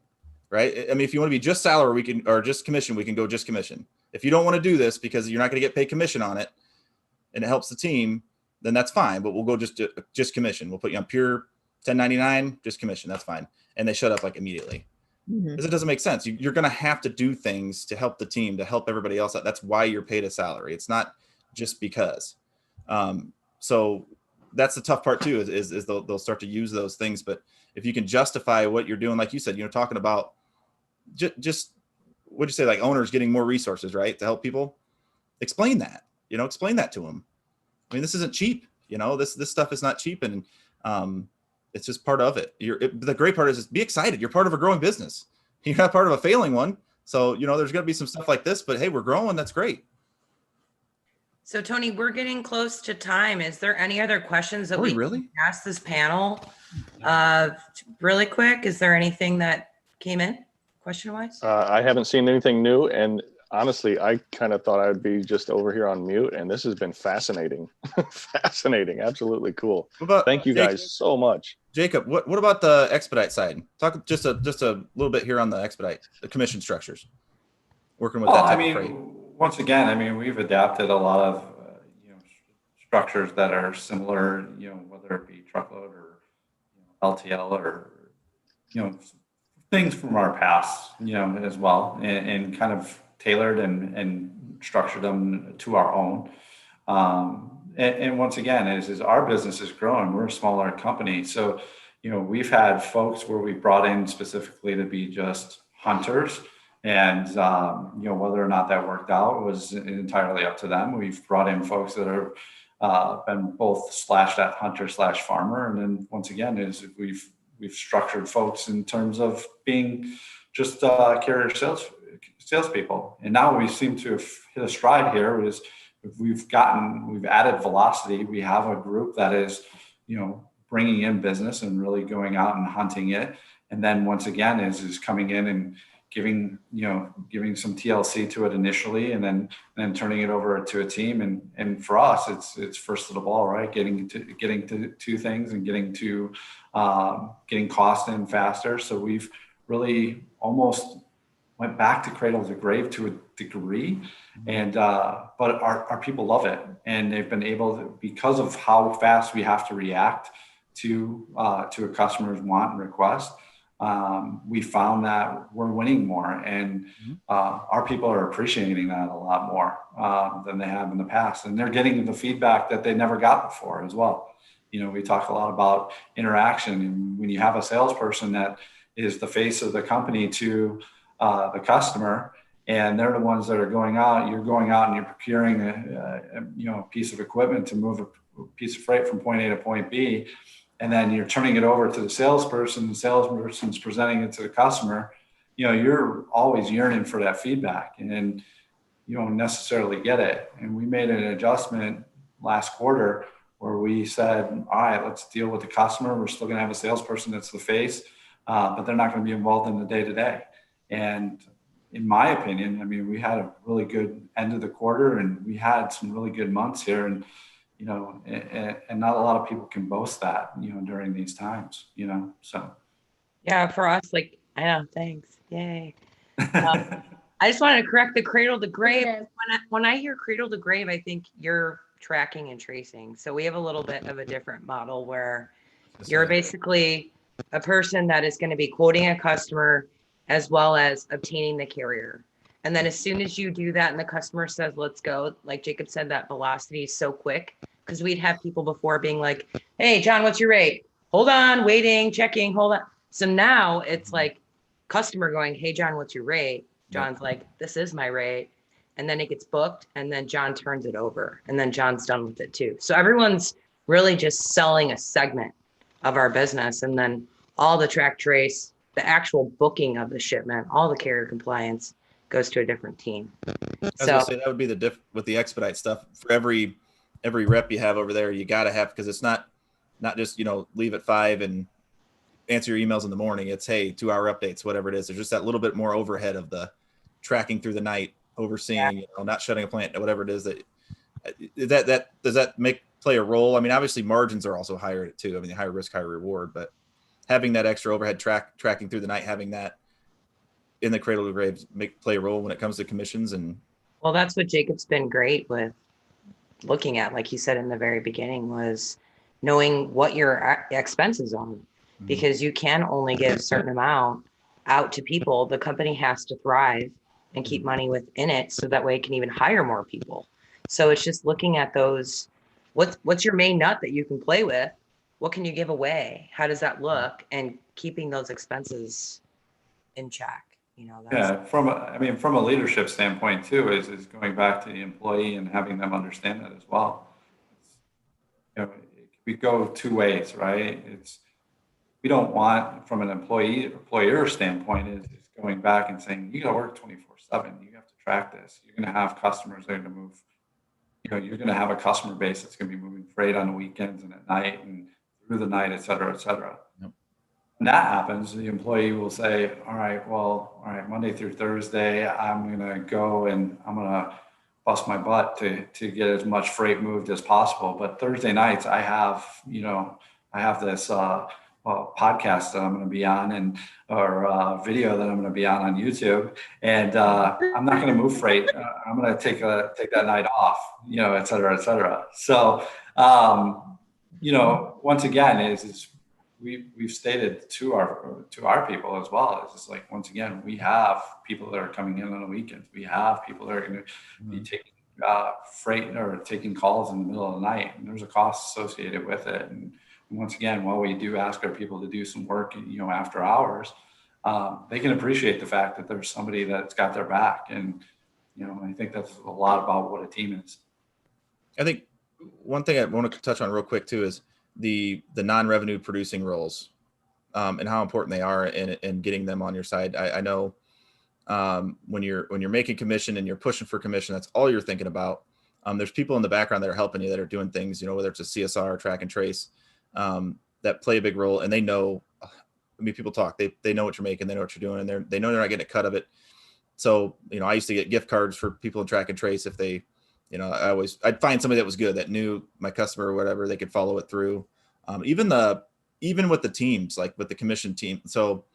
right? I mean, if you want to be just salary, or just commission, we can go just commission. If you don't want to do this because you're not going to get paid commission on it, and it helps the team, then that's fine. But we'll go just commission. We'll put you on pure 1099, just commission. That's fine. And they shut up like immediately, because it doesn't make sense. You're going to have to do things to help the team, to help everybody else out. That's why you're paid a salary. It's not just because. So that's the tough part too, is they'll start to use those things. But if you can justify what you're doing, like you said, talking about just what'd you say, like owners getting more resources, right, to help people, explain that, explain that to them. I mean, this isn't cheap, this stuff is not cheap. And it's just part of it. The great part is just be excited. You're part of a growing business. You're not part of a failing one. So, there's going to be some stuff like this, but hey, we're growing. That's great. So Tony, we're getting close to time. Is there any other questions that we really can ask this panel? Really quick, is there anything that came in question wise? I haven't seen anything new, and honestly, I kind of thought I would be just over here on mute, and this has been fascinating. Fascinating, absolutely cool. Thank you guys so much. Jacob, what about the expedite side? Talk just a little bit here on the expedite, the commission structures. Working with that type of freight. Once again, we've adapted a lot of structures that are similar, whether it be truckload or LTL or things from our past, as well, and kind of tailored and structured them to our own. And once again, as our business is growing, we're a smaller company, so we've had folks where we brought in specifically to be just hunters. And, whether or not that worked out was entirely up to them. We've brought in folks that are been both /that hunter/farmer. And then once again, we've structured folks in terms of being just carrier salespeople. And now we seem to have hit a stride here. We've added velocity. We have a group that is, bringing in business and really going out and hunting it. And then once again is coming in and giving some TLC to it initially, and then turning it over to a team. And for us, it's first of the ball, right? Getting to two things and getting cost in faster. So we've really almost went back to cradle to grave to a degree, and but our people love it, and they've been able to, because of how fast we have to react to a customer's want and request. We found that we're winning more, and our people are appreciating that a lot more than they have in the past, and they're getting the feedback that they never got before as well. We talk a lot about interaction, and when you have a salesperson that is the face of the company to the customer, and they're the ones that are going out, you're going out and you're procuring a piece of equipment to move a piece of freight from point A to point B, and then you're turning it over to the salesperson's presenting it to the customer. You're always yearning for that feedback, and you don't necessarily get it. And we made an adjustment last quarter where we said, all right, let's deal with the customer. We're still going to have a salesperson that's the face, but they're not going to be involved in the day-to-day. And in my opinion, we had a really good end of the quarter, and we had some really good months here, and and not a lot of people can boast that, during these times, so. Yeah, for us, I know, thanks. Yay. I just wanted to correct the cradle to grave. Okay. When I hear cradle to grave, I think you're tracking and tracing. So we have a little bit of a different model where you're basically a person that is going to be quoting a customer as well as obtaining the carrier. And then as soon as you do that and the customer says, let's go, like Jacob said, that velocity is so quick, because we'd have people before being like, hey, John, what's your rate? Hold on, waiting, checking, hold on. So now it's like customer going, hey, John, what's your rate? John's like, this is my rate. And then it gets booked, and then John turns it over, and then John's done with it too. So everyone's really just selling a segment of our business, and then all the track trace, the actual booking of the shipment, all the carrier compliance goes to a different team. I was gonna say that would be the diff with the expedite stuff. For every rep you have over there, you got to have, because it's not just leave at 5 and answer your emails in the morning. It's, hey, 2-hour updates, whatever it is. There's just that little bit more overhead of the tracking through the night, overseeing, not shutting a plant, whatever it is. That does that play a role? Obviously margins are also higher too. Higher risk, higher reward, but having that extra overhead tracking through the night, having that in the cradle to grave play a role when it comes to commissions. And well, that's what Jacob's been great with looking at, like he said in the very beginning, was knowing what your expenses are, because you can only give a certain amount out to people. The company has to thrive and keep money within it, so that way it can even hire more people. So it's just looking at those, what's your main nut that you can play with? What can you give away? How does that look? And keeping those expenses in check. Yeah, from a leadership standpoint too, is going back to the employee and having them understand that as well. We go two ways, right? We don't want, from an employer standpoint, is going back and saying, you got to work 24/7. You have to track this. You're going to have customers that are going to move. You're going to have a customer base that's going to be moving freight on the weekends and at night and through the night, et cetera, et cetera. Yep. When that happens, the employee will say, all right, Monday through Thursday, I'm going to go and I'm going to bust my butt to get as much freight moved as possible. But Thursday nights, I have this podcast that I'm going to be on, or video that I'm going to be on YouTube, and I'm not going to move freight. I'm going to take that night off, et cetera, et cetera. So, once again, we've stated to our people as well. It's just like, once again, we have people that are coming in on the weekends. We have people that are going to be taking freight or taking calls in the middle of the night, and there's a cost associated with it. And once again, while we do ask our people to do some work, after hours, they can appreciate the fact that there's somebody that's got their back. And, I think that's a lot about what a team is. I think one thing I want to touch on real quick too is the non-revenue producing roles, and how important they are in getting them on your side. I know when you're making commission and you're pushing for commission, that's all you're thinking about. There's people in the background that are helping you, that are doing things, whether it's a CSR, track and trace, that play a big role, and they know I mean, people talk, they know what you're making, they know what you're doing, and they know they're not getting a cut of it. So, you know, I used to get gift cards for people in track and trace. If they, you know, I'd find somebody that was good, that knew my customer or whatever, they could follow it through. Even with the teams, like with the commission team. So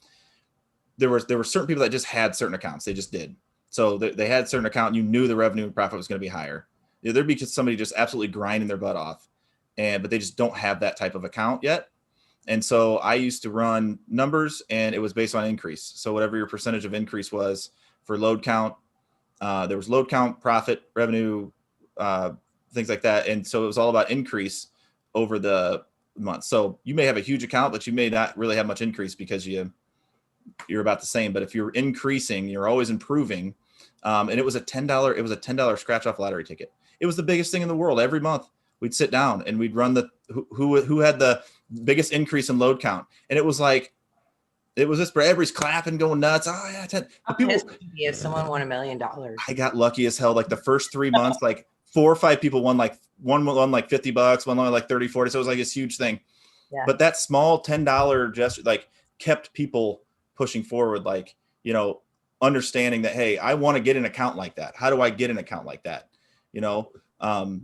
there were certain people that just had certain accounts. They just did. So they had certain account, and you knew the revenue and profit was going to be higher. You know, there'd be somebody just absolutely grinding their butt off, but they just don't have that type of account yet. And so I used to run numbers, and it was based on increase. So whatever your percentage of increase was for load count, there was load count, profit, revenue, things like that. And so it was all about increase over the month. So you may have a huge account, but you may not really have much increase because you're about the same. But if you're increasing, you're always improving. And it was a $10 scratch off lottery ticket. It was the biggest thing in the world. Every month we'd sit down and we'd run who had the biggest increase in load count. And it was just everybody's clapping, going nuts. Oh yeah. 10. How pissed would you be if someone won $1 million? I got lucky as hell. Like the first 3 months, like 4 or 5 people won, like one won like $50, one won like 30, 40. So it was like this huge thing. Yeah. But that small $10 gesture, like, kept people pushing forward, like, you know, understanding that, hey, I want to get an account like that. How do I get an account like that? You know, and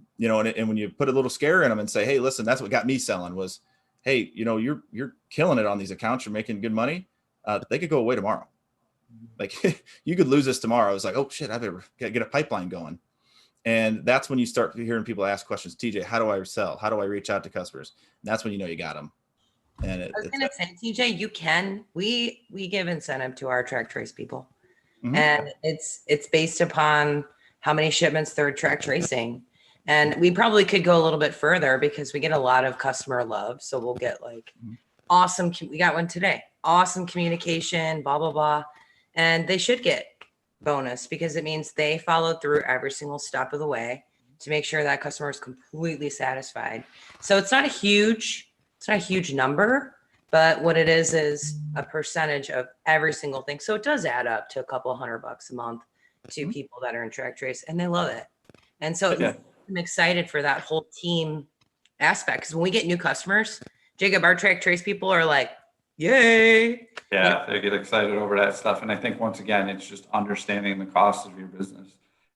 when you put a little scare in them and say, hey, listen, that's what got me selling was, hey, you know, you're killing it on these accounts. You're making good money. They could go away tomorrow. Like you could lose this tomorrow. It's like, oh shit, I better get a pipeline going. And that's when you start hearing people ask questions. TJ, how do I sell? How do I reach out to customers? And that's when you know you got them. And I was going to say, TJ, we give incentive to our track trace people. Mhm. And it's based upon how many shipments they're track tracing. And we probably could go a little bit further because we get a lot of customer love. So we'll get like awesome. We got one today. Awesome communication, blah, blah, blah. And they should get bonus because it means they followed through every single step of the way to make sure that customer is completely satisfied. So it's not a huge number, but what it is a percentage of every single thing. So it does add up to a couple $100 a month to people that are in track trace, and they love it. And so I'm excited for that whole team aspect. Because when we get new customers, Jacob, our track trace people are like, yay. Yeah, they get excited over that stuff. And I think once again, it's just understanding the cost of your business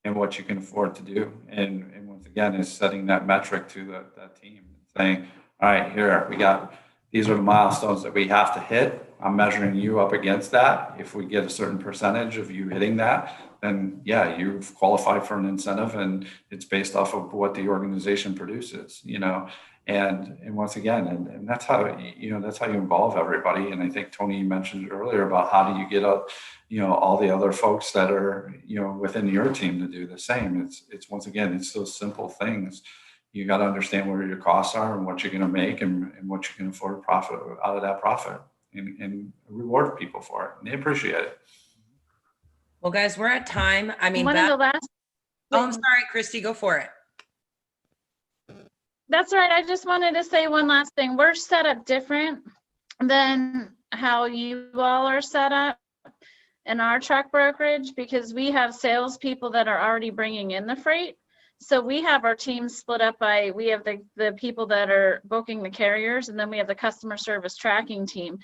and what you can afford to do. And once again, is setting that metric to that team and saying, all right, here these are the milestones that we have to hit. I'm measuring you up against that. If we get a certain percentage of you hitting that, then yeah, you've qualified for an incentive, and it's based off of what the organization produces, you know. And once again, and that's how you involve everybody. And I think Tony mentioned earlier about how do you get up, you know, all the other folks that are, you know, within your team to do the same. It's once again, it's those simple things. You got to understand where your costs are and what you're going to make and what you can afford profit out of that profit, and reward people for it. And they appreciate it. Well, guys, we're at time. I mean, One of the last. I'm sorry, Christy, go for it. That's right. I just wanted to say one last thing. We're set up different than how you all are set up in our truck brokerage because we have salespeople that are already bringing in the freight. So we have our team split up by, we have the people that are booking the carriers, and then we have the customer service tracking team.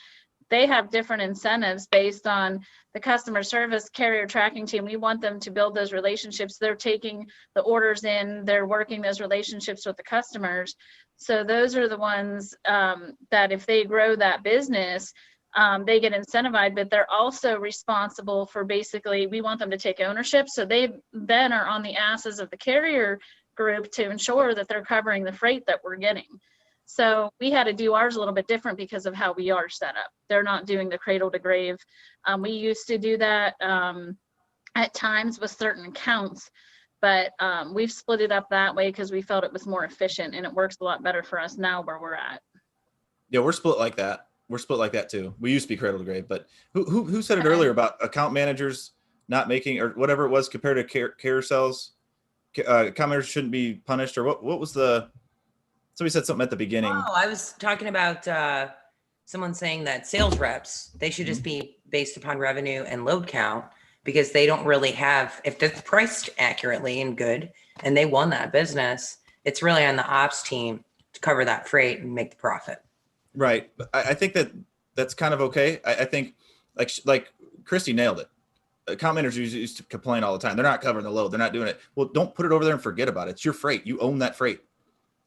They have different incentives based on the customer service carrier tracking team. We want them to build those relationships. They're taking the orders in, they're working those relationships with the customers. So those are the ones that if they grow that business, they get incentivized, but they're also responsible for basically, we want them to take ownership. So they then are on the asses of the carrier group to ensure that they're covering the freight that we're getting. So we had to do ours a little bit different because of how we are set up. They're not doing the cradle to grave. We used to do that at times with certain accounts, but we've split it up that way because we felt it was more efficient, and it works a lot better for us now where we're at. Yeah, we're split like that. We're split like that too. We used to be cradle to grave, but who said it earlier about account managers not making, or whatever it was, compared to carousels? Account managers shouldn't be punished, or what was somebody said something at the beginning. Oh, I was talking about someone saying that sales reps, they should just be based upon revenue and load count because they don't really have, if they're priced accurately and good and they won that business, it's really on the ops team to cover that freight and make the profit. Right. I think that that's kind of okay. I think like Christy nailed it. Account managers used to complain all the time. They're not covering the load. They're not doing it. Well, don't put it over there and forget about it. It's your freight. You own that freight.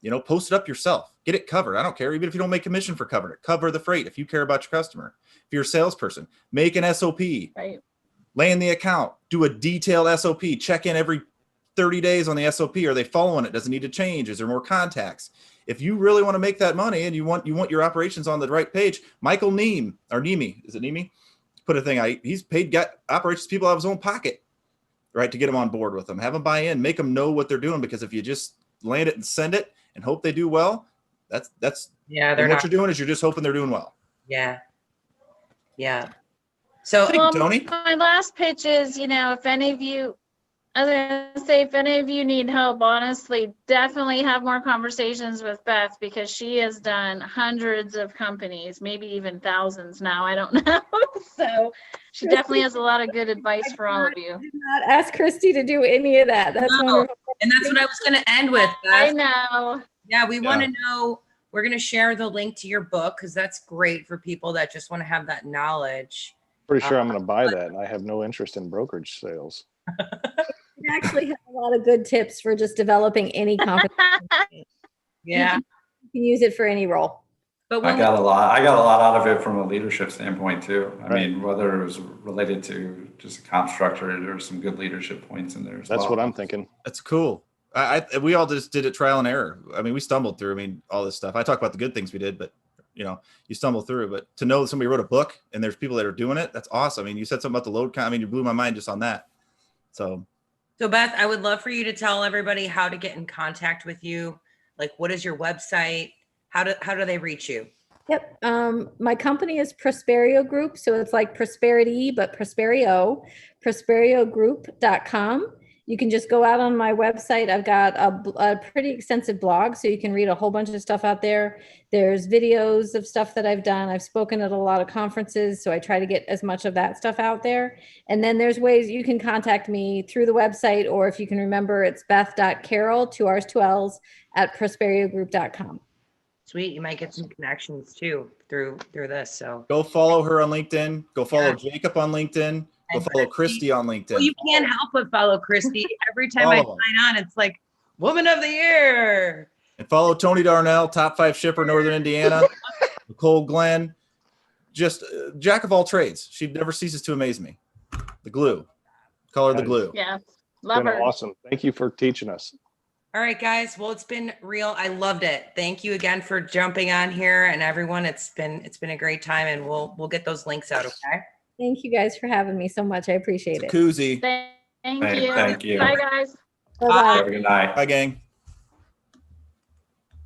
You know, post it up yourself. Get it covered. I don't care. Even if you don't make commission for covering it, cover the freight. If you care about your customer, if you're a salesperson, make an SOP. Right. Lay in the account. Do a detailed SOP. Check in every 30 days on the SOP. Are they following it? Does it need to change? Is there more contacts? If you really want to make that money and you want your operations on the right page, Michael Neem or Nemi, is it Nemi? Put a thing out. He's paid operations people out of his own pocket, right, to get them on board with them. Have them buy in. Make them know what they're doing, because if you just land it and send it and hope they do well, that's they're what you're doing is you're just hoping they're doing well. Yeah. So Tony? My last pitch is, if any of you, I was gonna say, if any of you need help, honestly, definitely have more conversations with Beth, because she has done hundreds of companies, maybe even thousands now. I don't know. So she definitely has a lot of good advice for all of you. I did not ask Christy to do any of that. That's wonderful. And that's what I was going to end with. I know. Yeah, we want to know. We're going to share the link to your book, because that's great for people that just want to have that knowledge. Pretty sure I'm going to buy that, and I have no interest in brokerage sales. You actually have a lot of good tips for just developing any compensation. Yeah. You can use it for any role. But I got a lot out of it from a leadership standpoint too. I Right. mean, whether it was related to just a comp structure, there's some good leadership points in there as well. That's what I'm thinking. That's cool. We all just did it trial and error. I mean, we stumbled through. I mean, all this stuff. I talk about the good things we did, but you stumble through. But to know that somebody wrote a book and there's people that are doing it, that's awesome. I mean, you said something about the load count. I mean, you blew my mind just on that. So Beth, I would love for you to tell everybody how to get in contact with you. Like, what is your website? How do they reach you? Yep. My company is Prosperio Group. So it's like prosperity, but Prosperio, prosperiogroup.com. You can just go out on my website. I've got a pretty extensive blog, so you can read a whole bunch of stuff out there. There's videos of stuff that I've done. I've spoken at a lot of conferences, so I try to get as much of that stuff out there. And then there's ways you can contact me through the website, or if you can remember, it's beth.carroll, 2 R's, 2 L's, at prosperiogroup.com. Sweet. You might get some connections too through this. So go follow her on LinkedIn. Go follow Jacob on LinkedIn. Go follow Christy on LinkedIn. Well, you can't help but follow Christy. Every time I sign on, it's like Woman of the Year. And follow Tony Darnell, top 5 shipper, Northern Indiana. Nicole Glenn, just jack of all trades. She never ceases to amaze me. The glue. Call her the glue. Yeah. It's Love been her. awesome. Thank you for teaching us. All right, guys. Well, it's been real. I loved it. Thank you again for jumping on here, and everyone. It's been a great time, and we'll get those links out. Okay. Thank you guys for having me so much. I appreciate it. Koozie. Thank Thank you. you. Bye, guys. Bye-bye. Have a good night. Bye, gang.